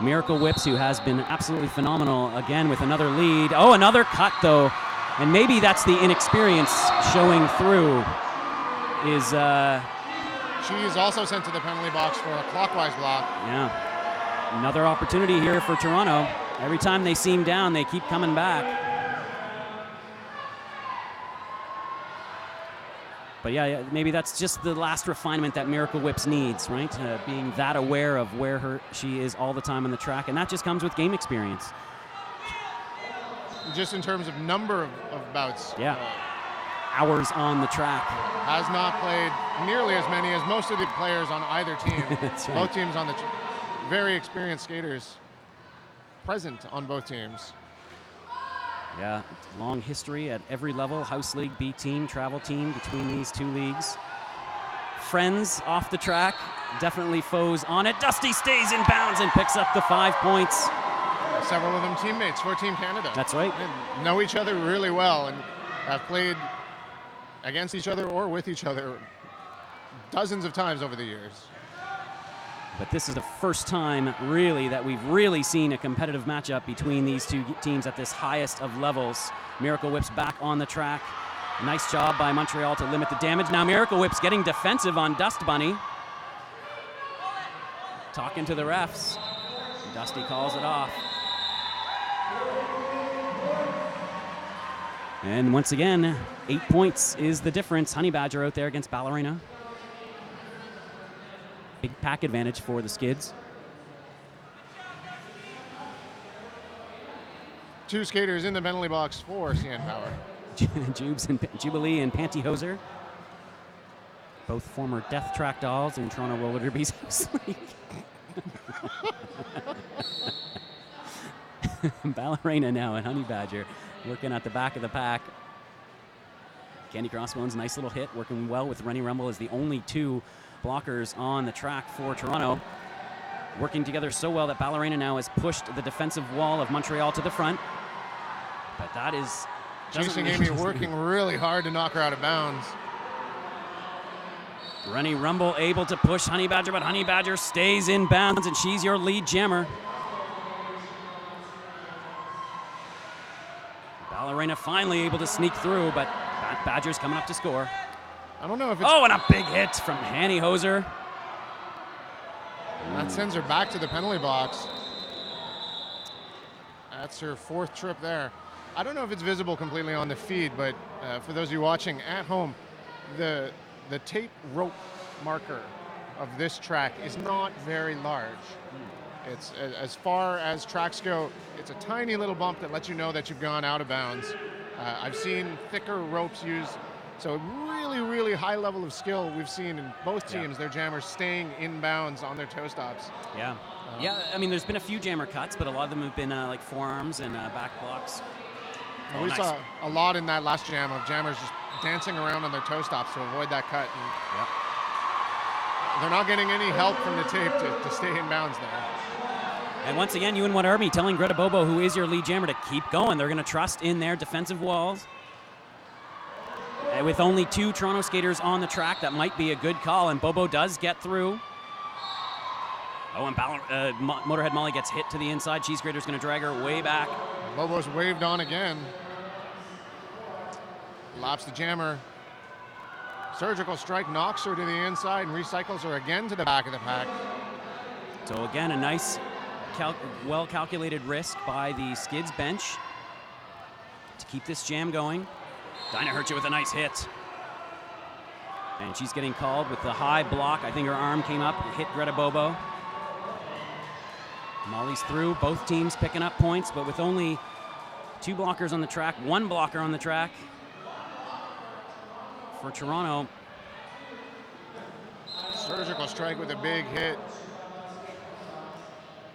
Miracle Whips, who has been absolutely phenomenal, again with another lead. Oh, another cut, though. And maybe that's the inexperience showing through. She is also sent to the penalty box for a clockwise block. Yeah. Another opportunity here for Toronto. Every time they seem down, they keep coming back. But yeah, maybe that's just the last refinement that Miracle Whips needs, right? Being that aware of where she is all the time on the track, and that just comes with game experience. Just in terms of number of bouts. Yeah. Hours on the track. Has not played nearly as many as most of the players on either team. That's right. Both teams on the very experienced skaters present on both teams. Yeah, long history at every level. House League, B team, travel team between these two leagues. Friends off the track, definitely foes on it. Dusty stays in bounds and picks up the 5 points. Several of them teammates for Team Canada. That's right. And know each other really well and have played against each other or with each other dozens of times over the years. But this is the first time, really, that we've really seen a competitive matchup between these two teams at this highest of levels. Miracle Whip's back on the track. Nice job by Montreal to limit the damage. Now Miracle Whip's getting defensive on Dust Bunny. Talking to the refs. Dusty calls it off. And once again, 8 points is the difference. Honey Badger out there against Ballerina. Big pack advantage for the Skids. Two skaters in the penalty box for CN Power. Jubilee and Pantyhoser. Both former Death Track dolls in Toronto Roller Derby's House League. Ballerina now and Honey Badger working at the back of the pack. Candy Crossbones, nice little hit, working well with Rennie Rumble as the only two blockers on the track for Toronto. Working together so well that Ballerina now has pushed the defensive wall of Montreal to the front. But that is... Chasing Amy working really hard to knock her out of bounds. Rennie Rumble able to push Honey Badger, but Honey Badger stays in bounds, and she's your lead jammer. Ballerina finally able to sneak through, but Badger's coming up to score. I don't know if it's... Oh, and a big hit from Pantyhoser. That sends her back to the penalty box. That's her fourth trip there. I don't know if it's visible completely on the feed, but for those of you watching at home, the tape rope marker of this track is not very large. It's as far as tracks go, it's a tiny little bump that lets you know that you've gone out of bounds. I've seen thicker ropes used, so really, really high level of skill we've seen in both teams, their jammers staying in bounds on their toe stops. Yeah. Yeah, I mean, there's been a few jammer cuts, but a lot of them have been like forearms and back blocks. Oh, we saw a lot in that last jam of jammers just dancing around on their toe stops to avoid that cut. And they're not getting any help from the tape to stay in bounds there. And once again, UN One Army telling Greta Bobo, who is your lead jammer, to keep going. They're going to trust in their defensive walls. And with only two Toronto skaters on the track, that might be a good call, and Bobo does get through. Oh, and Motorhead Molly gets hit to the inside. Cheese Grater's going to drag her way back. Bobo's waved on again. Laps the jammer. Surgical strike knocks her to the inside and recycles her again to the back of the pack. So again, a nice, well-calculated risk by the Skids bench to keep this jam going. Dinah Hercha with a nice hit. And she's getting called with the high block. I think her arm came up and hit Greta Bobo. Molly's through, both teams picking up points, but with only two blockers on the track, one blocker on the track for Toronto. Surgical strike with a big hit.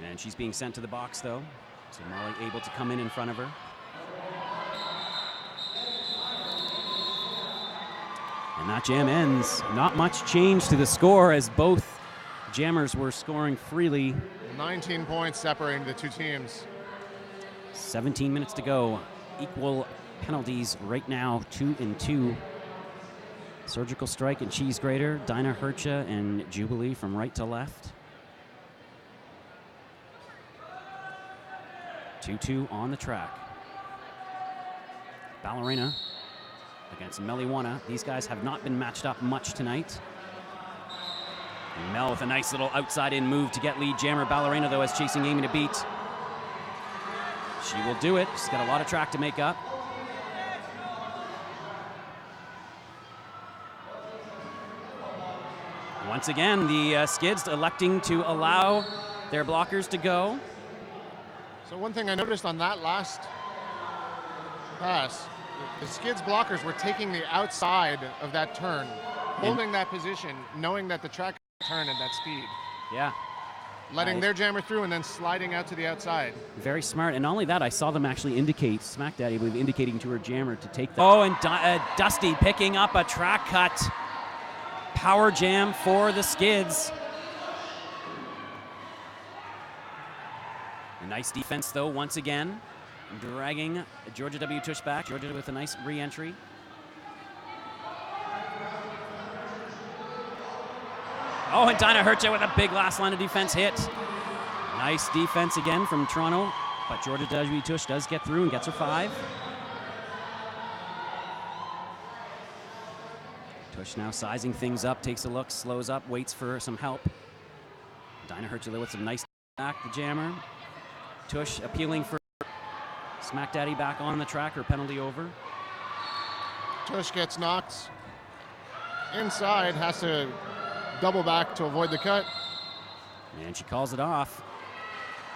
And she's being sent to the box though, so Molly able to come in front of her. And that jam ends. Not much change to the score as both jammers were scoring freely. 19 points separating the two teams. 17 minutes to go. Equal penalties right now, 2-2. Surgical strike and Cheese Grater, Dinah Hercha and Jubilee from right to left. 2-2 on the track. Ballerina against Meliwana. These guys have not been matched up much tonight. And Mel with a nice little outside-in move to get lead jammer. Ballerina, though, is chasing Amy to beat. She will do it. She's got a lot of track to make up. Once again, the Skids electing to allow their blockers to go. So one thing I noticed on that last pass, the Skids blockers were taking the outside of that turn, holding that position, knowing that the track could turn at that speed. Yeah. Letting their jammer through and then sliding out to the outside. Very smart. And not only that, I saw them actually indicate, Smack Daddy, I believe, indicating to her jammer to take that. Oh, and Dusty picking up a track cut. Power jam for the Skids. A nice defense, though, once again. Dragging Georgia W. Tush back. Georgia with a nice re-entry. Oh, and Dinah Hercha with a big last line of defense hit. Nice defense again from Toronto, but Georgia W. Tush does get through and gets her 5. Tush now sizing things up, takes a look, slows up, waits for some help. Dinah Hercha with some nice back, the jammer. Tush appealing for Smack Daddy back on the track, her penalty over. Tush gets knocked inside, has to double back to avoid the cut. And she calls it off.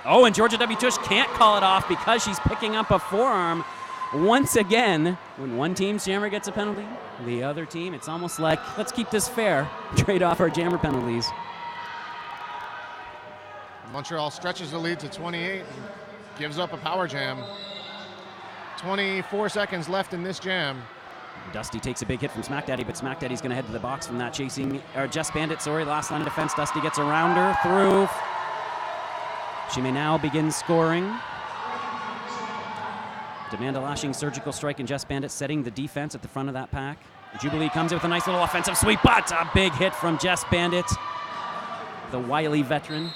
Oh, and Georgia W. Tush can't call it off because she's picking up a forearm. Once again, when one team's jammer gets a penalty, the other team, it's almost like, let's keep this fair. Trade off our jammer penalties. Montreal stretches the lead to 28 and gives up a power jam. 24 seconds left in this jam. Dusty takes a big hit from Smack Daddy, but Smack Daddy's going to head to the box from that chasing, or Jess Bandit, sorry, last line of defense. Dusty gets around her, through. She may now begin scoring. Demand a lashing surgical strike, and Jess Bandit setting the defense at the front of that pack. Jubilee comes in with a nice little offensive sweep, but a big hit from Jess Bandit, the wily veteran.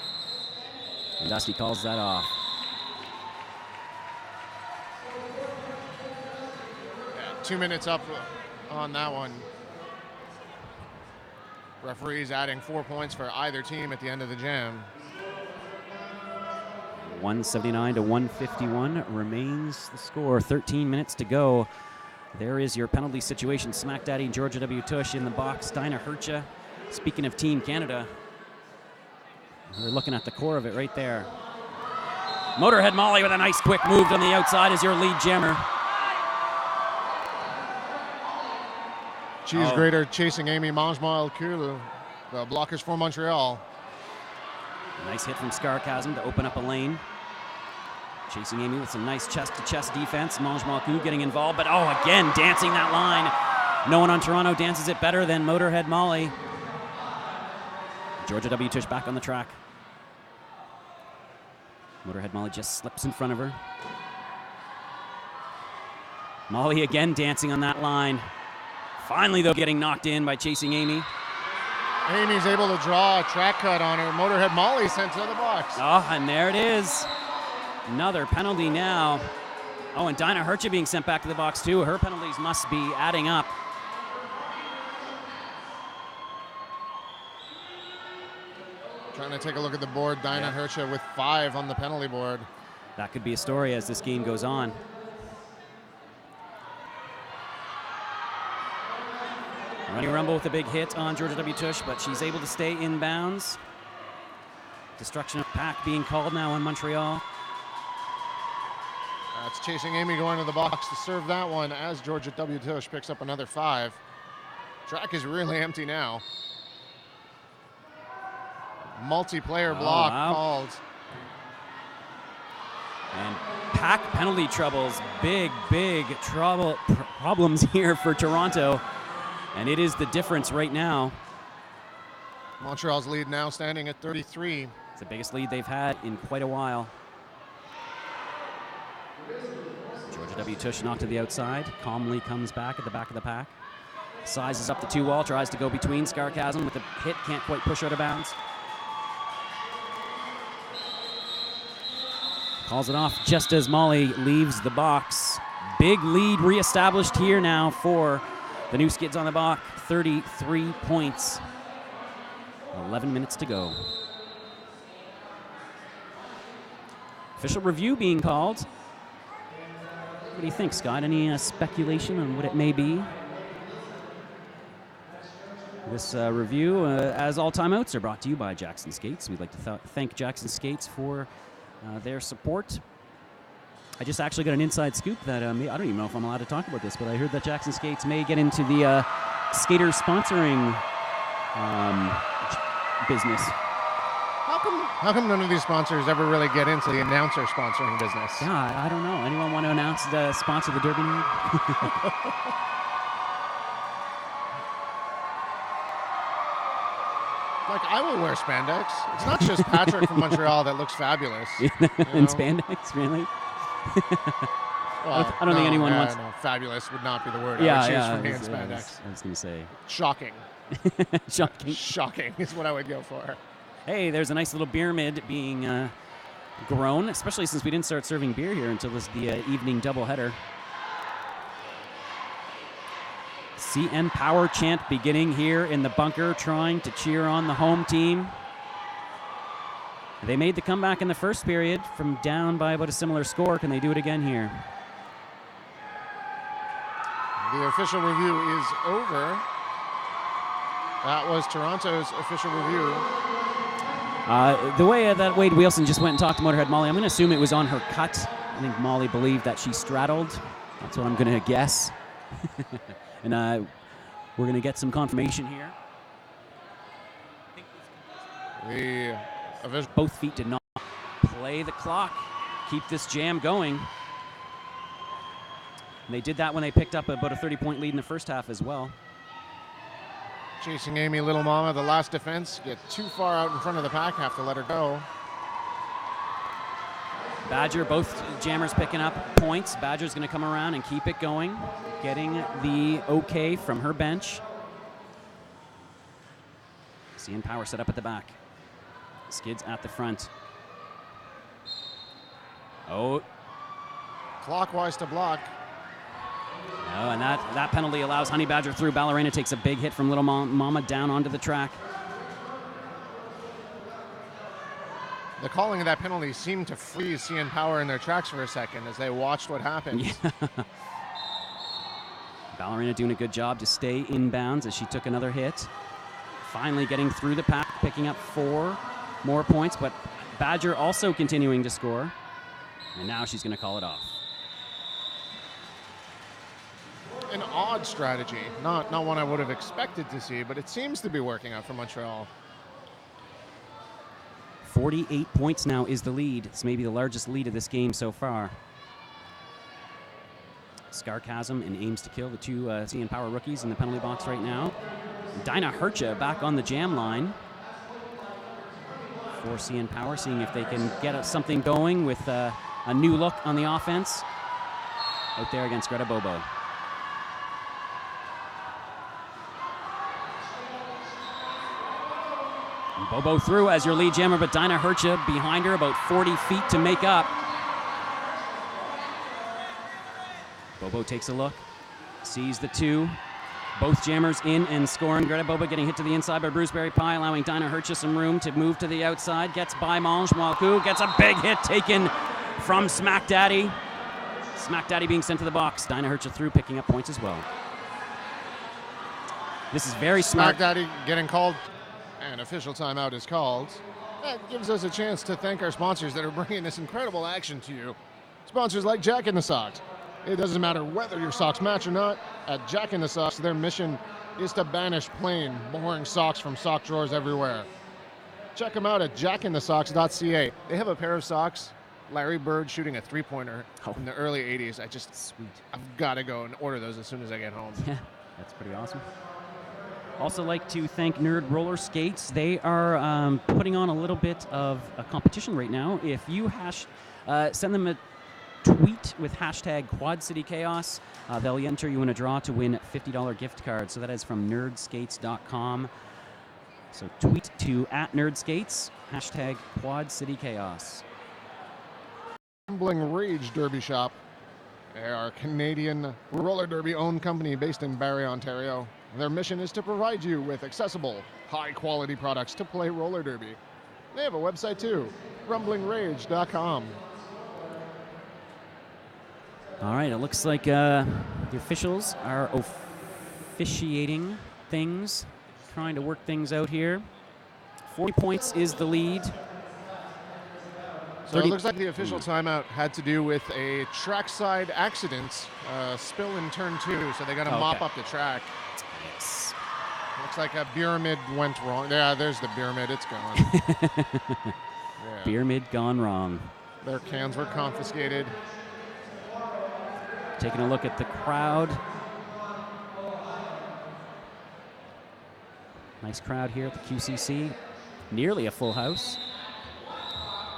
And Dusty calls that off. Yeah, 2 minutes up on that one. Referees adding 4 points for either team at the end of the jam. 179 to 151 remains the score. 13 minutes to go. There is your penalty situation. Smack Daddy and Georgia W. Tush in the box. Dinah Hercha. Speaking of Team Canada, we're looking at the core of it right there. Motorhead Molly with a nice quick move on the outside is your lead jammer. Cheese grater chasing Amy Mangemont-Elcurlu. The blockers for Montreal. Nice hit from Scarcasm to open up a lane. Chasing Amy with some nice chest-to-chest defense. Mangemont-Elcurlu getting involved, but again, dancing that line. No one on Toronto dances it better than Motorhead Molly. Georgia W. Tush back on the track. Motorhead Molly just slips in front of her. Molly again dancing on that line. Finally, though, getting knocked in by chasing Amy. Amy's able to draw a track cut on her. Motorhead Molly sent to the box. And there it is. Another penalty now. And Dinah Hercha being sent back to the box, too. Her penalties must be adding up. Trying to take a look at the board. Dinah Hercha with 5 on the penalty board. That could be a story as this game goes on. Running Rumble with a big hit on Georgia W. Tush, but she's able to stay in bounds. Destruction of pack being called now on Montreal. That's chasing Amy going to the box to serve that one as Georgia W. Tush picks up another 5. Track is really empty now. Multiplayer block called. And pack penalty troubles. Big problems here for Toronto. And it is the difference right now. Montreal's lead now standing at 33. It's the biggest lead they've had in quite a while. Georgia W. Tush knocked to the outside. Calmly comes back at the back of the pack. Sizes up the 2-wall, tries to go between. Scarcasm with a hit, can't quite push out of bounds. Calls it off just as Molly leaves the box. Big lead reestablished here now for the new Skids on the block. 33 points. 11 minutes to go. Official review being called. What do you think, Scott? Any speculation on what it may be? This review, as all timeouts, are brought to you by Jackson Skates. We'd like to thank Jackson Skates for their support. I just actually got an inside scoop that I don't even know if I'm allowed to talk about this, but I heard that Jackson Skates may get into the skater sponsoring business. How come none of these sponsors ever really get into the announcer sponsoring business? Yeah, I don't know. Anyone want to sponsor the Derby Nerd? Like, I will wear spandex. It's not just Patrick from Montreal that looks fabulous. And spandex, really? Well, I don't think anyone wants. No, fabulous would not be the word. Yeah, I would choose for me in spandex. I was going to say. Shocking. Shocking. Shocking is what I would go for. Hey, there's a nice little beer mid being grown, especially since we didn't start serving beer here until the evening doubleheader. CN Power chant beginning here in the bunker, trying to cheer on the home team. They made the comeback in the first period from down by about a similar score. Can they do it again here? The official review is over. That was Toronto's official review. The way that Wade Wilson just went and talked to Motorhead Molly, I'm going to assume it was on her cut. I think Molly believed that she straddled. That's what I'm going to guess. And we're going to get some confirmation here. Both feet did not play the clock, keep this jam going. And they did that when they picked up about a 30-point lead in the first half as well. Chasing Amy Little Mama, the last defense, get too far out in front of the pack, have to let her go. Badger, both jammers picking up points. Badger's going to come around and keep it going, getting the okay from her bench. CN Power set up at the back. Skids at the front. Oh. Clockwise to block. No, and that penalty allows Honey Badger through. Ballerina takes a big hit from Little Mama down onto the track. The calling of that penalty seemed to freeze CN Power in their tracks for a second as they watched what happened. Yeah. Ballerina doing a good job to stay in bounds as she took another hit. Finally getting through the pack, picking up 4 more points, but Badger also continuing to score. And now she's going to call it off. An odd strategy, not one I would have expected to see, but it seems to be working out for Montreal. 48 points now is the lead. It's maybe the largest lead of this game so far. Sarcasm and Aims to Kill, the two CN Power rookies in the penalty box right now. Dinah Hercha back on the jam line for CN Power, seeing if they can get something going with a new look on the offense out there against Greta Bobo. And Bobo through as your lead jammer, but Dinah Hercha behind her, about 40 feet to make up. Bobo takes a look, sees the 2. Both jammers in and scoring. Greta Bobo getting hit to the inside by Bruceberry Pie, allowing Dinah Hercha some room to move to the outside. Gets by Mange Moalcou, gets a big hit taken from Smack Daddy. Smack Daddy being sent to the box. Dinah Hercha through, picking up points as well. This is very smart. Smack Daddy getting called. An official timeout is called. That gives us a chance to thank our sponsors that are bringing this incredible action to you. Sponsors like Jack in the Socks. It doesn't matter whether your socks match or not. At Jack in the Socks, their mission is to banish plain, boring socks from sock drawers everywhere. Check them out at jackinthesocks.ca. They have a pair of socks. Larry Bird shooting a three-pointer in the early 80s. I've got to go and order those as soon as I get home. Yeah, that's pretty awesome. Also like to thank Nerd Roller Skates. They are putting on a little bit of a competition right now. If you send them a tweet with hashtag QuadCityChaos, they'll enter you in a draw to win a $50 gift card. So that is from nerdskates.com. So tweet to @nerdskates, hashtag QuadCityChaos. Rambling Rage Derby Shop. They are a Canadian roller derby owned company based in Barrie, Ontario. Their mission is to provide you with accessible, high-quality products to play roller derby. They have a website too, rumblingrage.com. All right, it looks like the officials are officiating things, trying to work things out here. 40 points is the lead. So it looks like the official timeout had to do with a trackside accident, spill in turn 2, so they got to mop up the track. Yes. Looks like a pyramid went wrong. Yeah, there's the pyramid. It's gone. Yeah. Pyramid gone wrong. Their cans were confiscated. Taking a look at the crowd. Nice crowd here at the QCC. Nearly a full house.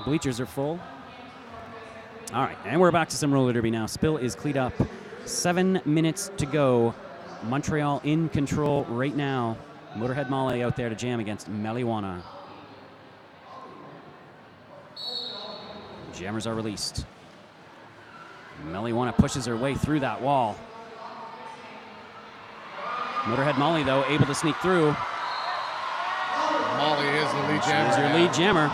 Bleachers are full. All right, and we're back to some roller derby now. Spill is cleaned up. 7 minutes to go. Montreal in control right now. Motorhead Molly out there to jam against Meliwana. Jammers are released. Meliwana pushes her way through that wall. Motorhead Molly, though, able to sneak through. Molly is the lead jammer. She's your lead jammer.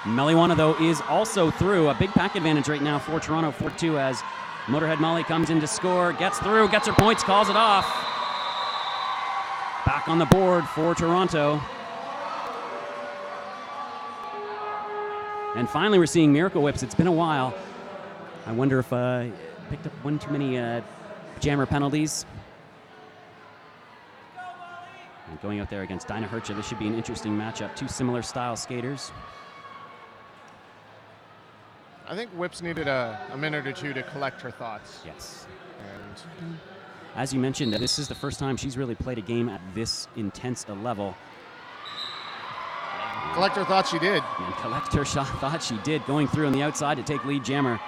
Meliwana, though, is also through. A big pack advantage right now for Toronto, 4-2, as Motorhead Molly comes in to score, gets through, gets her points, calls it off. Back on the board for Toronto. And finally, we're seeing Miracle Whips. It's been a while. I wonder if picked up one too many jammer penalties. And going out there against Dinah Hercha, this should be an interesting matchup. Two similar style skaters. I think Whips needed a minute or two to collect her thoughts. Yes. And as you mentioned, this is the first time she's really played a game at this intense a level. collect her thoughts she did. And collect her shot thought she did, going through on the outside to take lead jammer.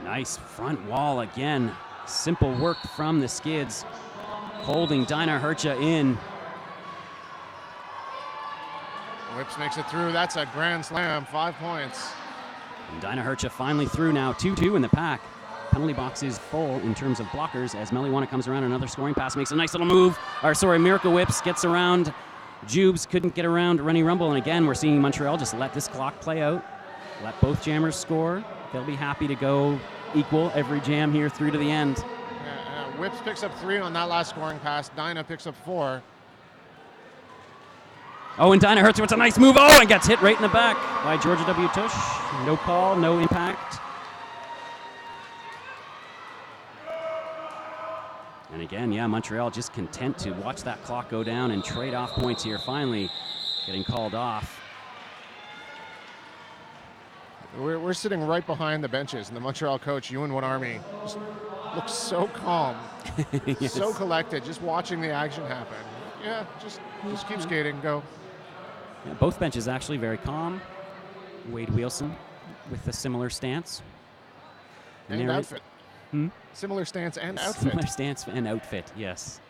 Nice front wall again. Simple work from the Skids, holding Dinah Hercha in. Whips makes it through. That's a grand slam. 5 points. And Dinah Hercha finally through now. 2-2 in the pack. Penalty box is full in terms of blockers as Meliwana comes around. Another scoring pass, makes a nice little move. Miracle Whips gets around. Jubes couldn't get around Rennie Rumble. And again, we're seeing Montreal just let this clock play out. Let both jammers score. They'll be happy to go equal every jam here through to the end. Whips picks up 3 on that last scoring pass. Dinah picks up 4. Oh, and Dinah Hercha with a nice move. Oh, and gets hit right in the back by Georgia W. Tush. No call, no impact. And again, yeah, Montreal just content to watch that clock go down and trade off points here. Finally getting called off. We're sitting right behind the benches, and the Montreal coach, Ewan Army, just looks so calm, Yes. so collected, just watching the action happen. Yeah, just keep skating, go. Yeah, both benches actually very calm. Wade Wheelson with a similar stance. And outfit. Similar stance and outfit. Similar stance and outfit, yes.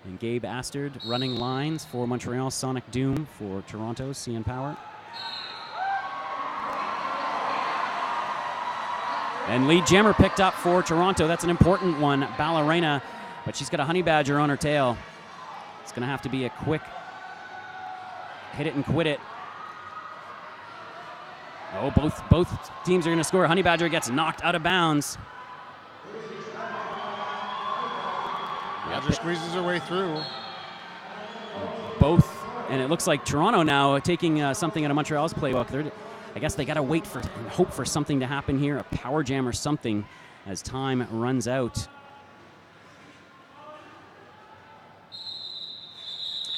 And Gabe Astard running lines for Montreal, Sonic Doom for Toronto, CN Power. And lead jammer picked up for Toronto. That's an important one, Ballerina, but she's got a honey badger on her tail. It's going to have to be a quick hit it and quit it. Oh, both teams are going to score. Honey badger gets knocked out of bounds. Badger squeezes her way through. Both, and it looks like Toronto now taking something out of Montreal's playbook. I guess they got to wait for and hope for something to happen here, a power jam or something, as time runs out.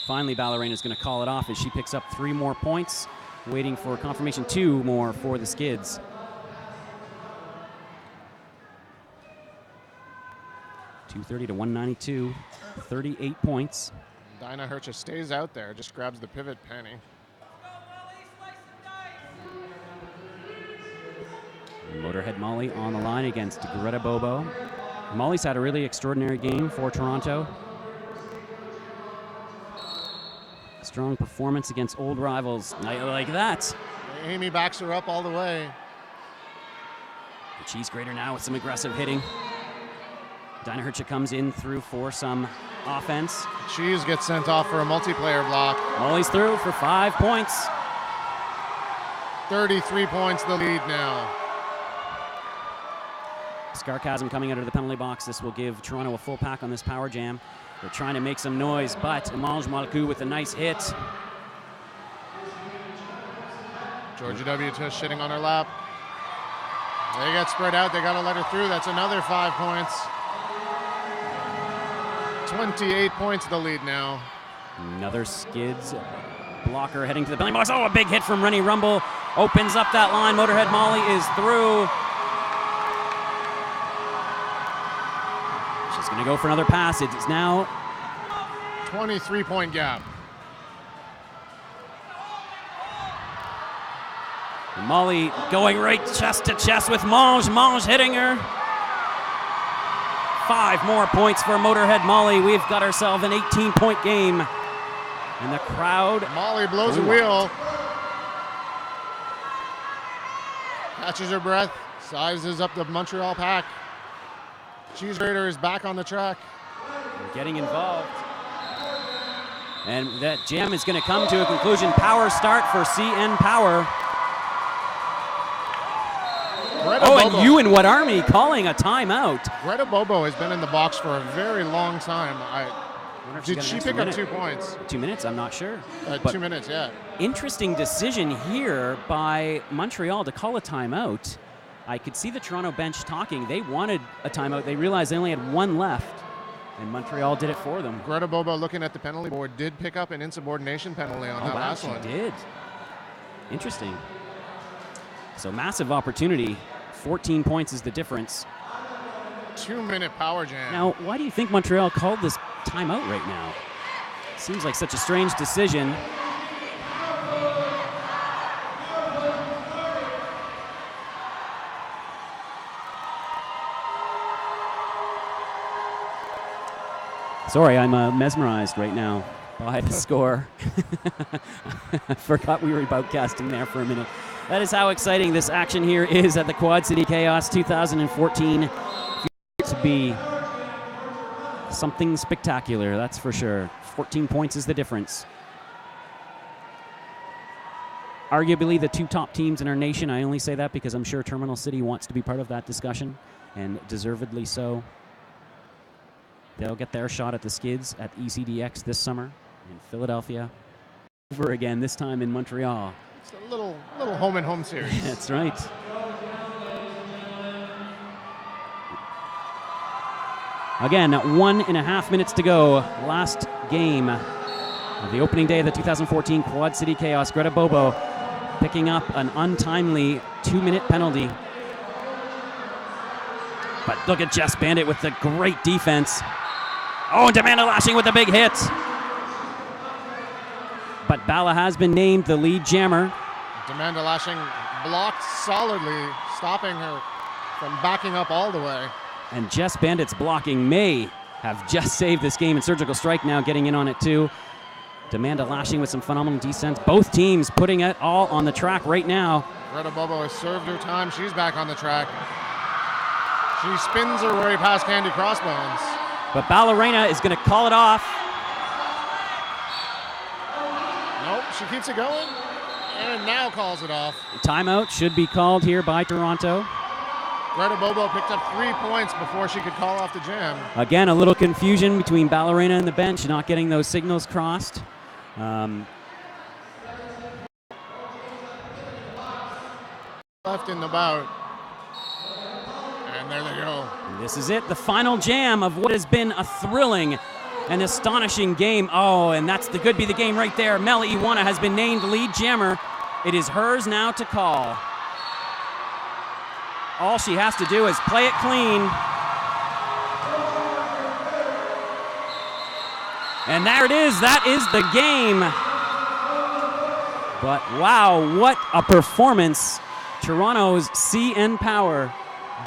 Finally, Ballerina is going to call it off as she picks up 3 more points, waiting for confirmation 2 more for the Skids. .230 to 192, 38 points. Dinah Hercha stays out there, just grabs the pivot penny. Motorhead Molly on the line against Greta Bobo. Molly's had a really extraordinary game for Toronto. Strong performance against old rivals. I like that. Amy backs her up all the way. The cheese grater now with some aggressive hitting. Dinah Hercha comes in through for some offense. Cheese gets sent off for a multiplayer block. Molly's through for 5 points. 33 points the lead now. Scarcasm coming out of the penalty box. This will give Toronto a full pack on this power jam. They're trying to make some noise, but Imange Malkou with a nice hit. Georgia W. Tush sitting on her lap. They get spread out. They got to let her through. That's another 5 points. 28 points the lead now. Another Skids blocker heading to the penalty box. Oh, a big hit from Rennie Rumble. Opens up that line. Motorhead Molly is through. She's going to go for another pass. It's now 23-point gap. Molly going right chest to chest with Mange. Mange hitting her. 5 more points for Motorhead Molly. We've got ourselves an 18-point game. And the crowd. Molly blows a wheel. Catches her breath. Sizes up the Montreal pack. Cheese Grater is back on the track. Getting involved. And that jam is going to come to a conclusion. Power start for CN Power. Greta Oh, Bobo. and you and What Army calling a timeout. Greta Bobo has been in the box for a very long time. Did she pick up 2 points? 2 minutes? I'm not sure. 2 minutes, yeah. Interesting decision here by Montreal to call a timeout. I could see the Toronto bench talking. They wanted a timeout. They realized they only had one left, and Montreal did it for them. Greta Bobo, looking at the penalty board, did pick up an insubordination penalty on that last one. She did. Interesting. So massive opportunity. 14 points is the difference. 2-minute power jam. Now, why do you think Montreal called this timeout right now? Seems like such a strange decision. Sorry, I'm mesmerized right now by the score. I forgot we were broadcasting there for a minute. That is how exciting this action here is at the Quad City Chaos 2014. To be something spectacular, that's for sure. 14 points is the difference. Arguably the two top teams in our nation. I only say that because I'm sure Terminal City wants to be part of that discussion, and deservedly so. They'll get their shot at the Skids at ECDX this summer in Philadelphia. Over again, this time in Montreal. It's a little home-and-home series. That's right. Again, 1.5 minutes to go. Last game of the opening day of the 2014 Quad City Chaos. Greta Bobo picking up an untimely 2-minute penalty. But look at Jess Bandit with the great defense. Oh, and Demanda Lashing with a big hit. But Bala has been named the lead jammer. Demanda Lashing blocked solidly, stopping her from backing up all the way. And Jess Bandit's blocking may have just saved this game, and Surgical Strike now getting in on it too. Demanda Lashing with some phenomenal descent. Both teams putting it all on the track right now. Greta Bobo has served her time. She's back on the track. She spins her way past Candy Crossbones. But Ballerina is going to call it off. Nope, she keeps it going and now calls it off. Timeout should be called here by Toronto. Greta Bobo picked up 3 points before she could call off the jam. Again, a little confusion between Ballerina and the bench, not getting those signals crossed. Left in the bout. And there they go. And this is it, the final jam of what has been a thrilling and astonishing game. Oh, and that's the could be the game right there. Mela Iwana has been named lead jammer. It is hers now to call. All she has to do is play it clean. And there it is. That is the game. But wow, what a performance. Toronto's CN Power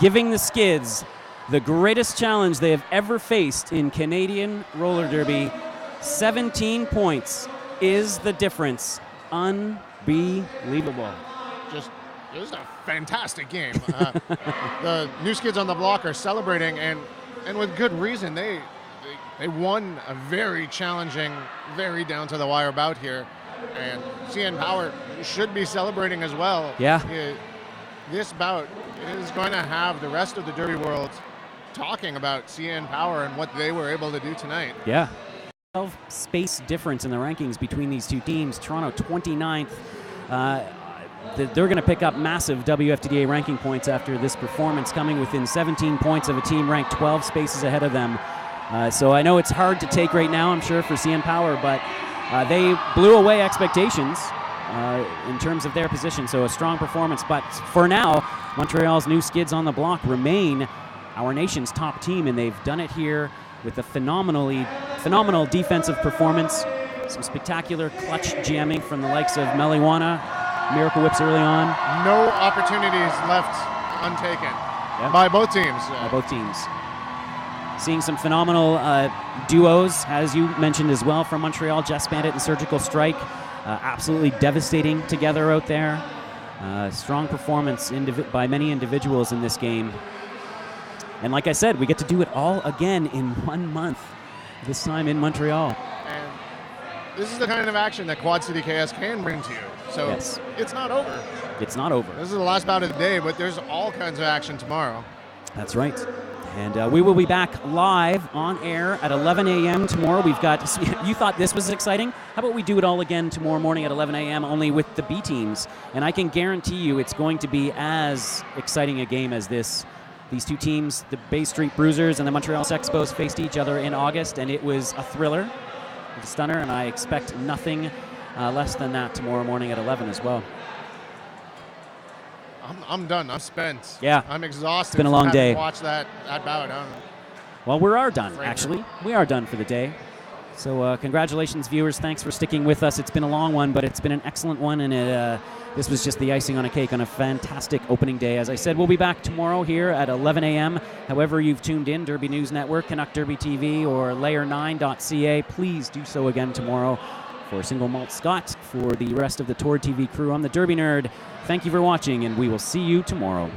giving the Skids the greatest challenge they have ever faced in Canadian roller derby. 17 points is the difference. Unbelievable. It was a fantastic game. The new Skids on the block are celebrating, and with good reason. They won a very challenging, very down to the wire bout here, and CN Power should be celebrating as well. Yeah. This bout is going to have the rest of the derby world talking about CN Power and what they were able to do tonight. Yeah. 12 space difference in the rankings between these two teams. Toronto 29th. They're going to pick up massive WFTDA ranking points after this performance, coming within 17 points of a team ranked 12 spaces ahead of them. So I know it's hard to take right now, I'm sure, for CN Power, but they blew away expectations in terms of their position. So a strong performance. But for now, Montreal's new Skids on the block remain our nation's top team, and they've done it here with a phenomenal defensive performance. Some spectacular clutch jamming from the likes of Meliwana. Miracle whips early on. No opportunities left untaken by both teams. By both teams. Seeing some phenomenal duos, as you mentioned as well, from Montreal, Jess Bandit and Surgical Strike. Absolutely devastating together out there. Strong performance by many individuals in this game. And like I said, we get to do it all again in 1 month, this time in Montreal. And this is the kind of action that Quad City KS can bring to you. So Yes. it's not over. It's not over. This is the last bout of the day, but there's all kinds of action tomorrow. That's right. And we will be back live on air at 11 a.m. tomorrow. We've got, you thought this was exciting? How about we do it all again tomorrow morning at 11 a.m. only with the B teams? And I can guarantee you it's going to be as exciting a game as this. These two teams, the Bay Street Bruisers and the Montreal Sexpos, faced each other in August, and it was a thriller, a stunner, and I expect nothing less than that tomorrow morning at 11 as well. I'm done. I'm spent. Yeah. I'm exhausted. It's been a long day. Watch that bout. Well, we are done, actually. We are done for the day. So congratulations, viewers. Thanks for sticking with us. It's been a long one, but it's been an excellent one, and this was just the icing on a cake on a fantastic opening day. As I said, we'll be back tomorrow here at 11 a.m. However you've tuned in, Derby News Network, Canuck Derby TV, or layer9.ca, please do so again tomorrow. For Single Malt Scott, for the rest of the Tord TV crew, I'm the Derby Nerd. Thank you for watching, and we will see you tomorrow.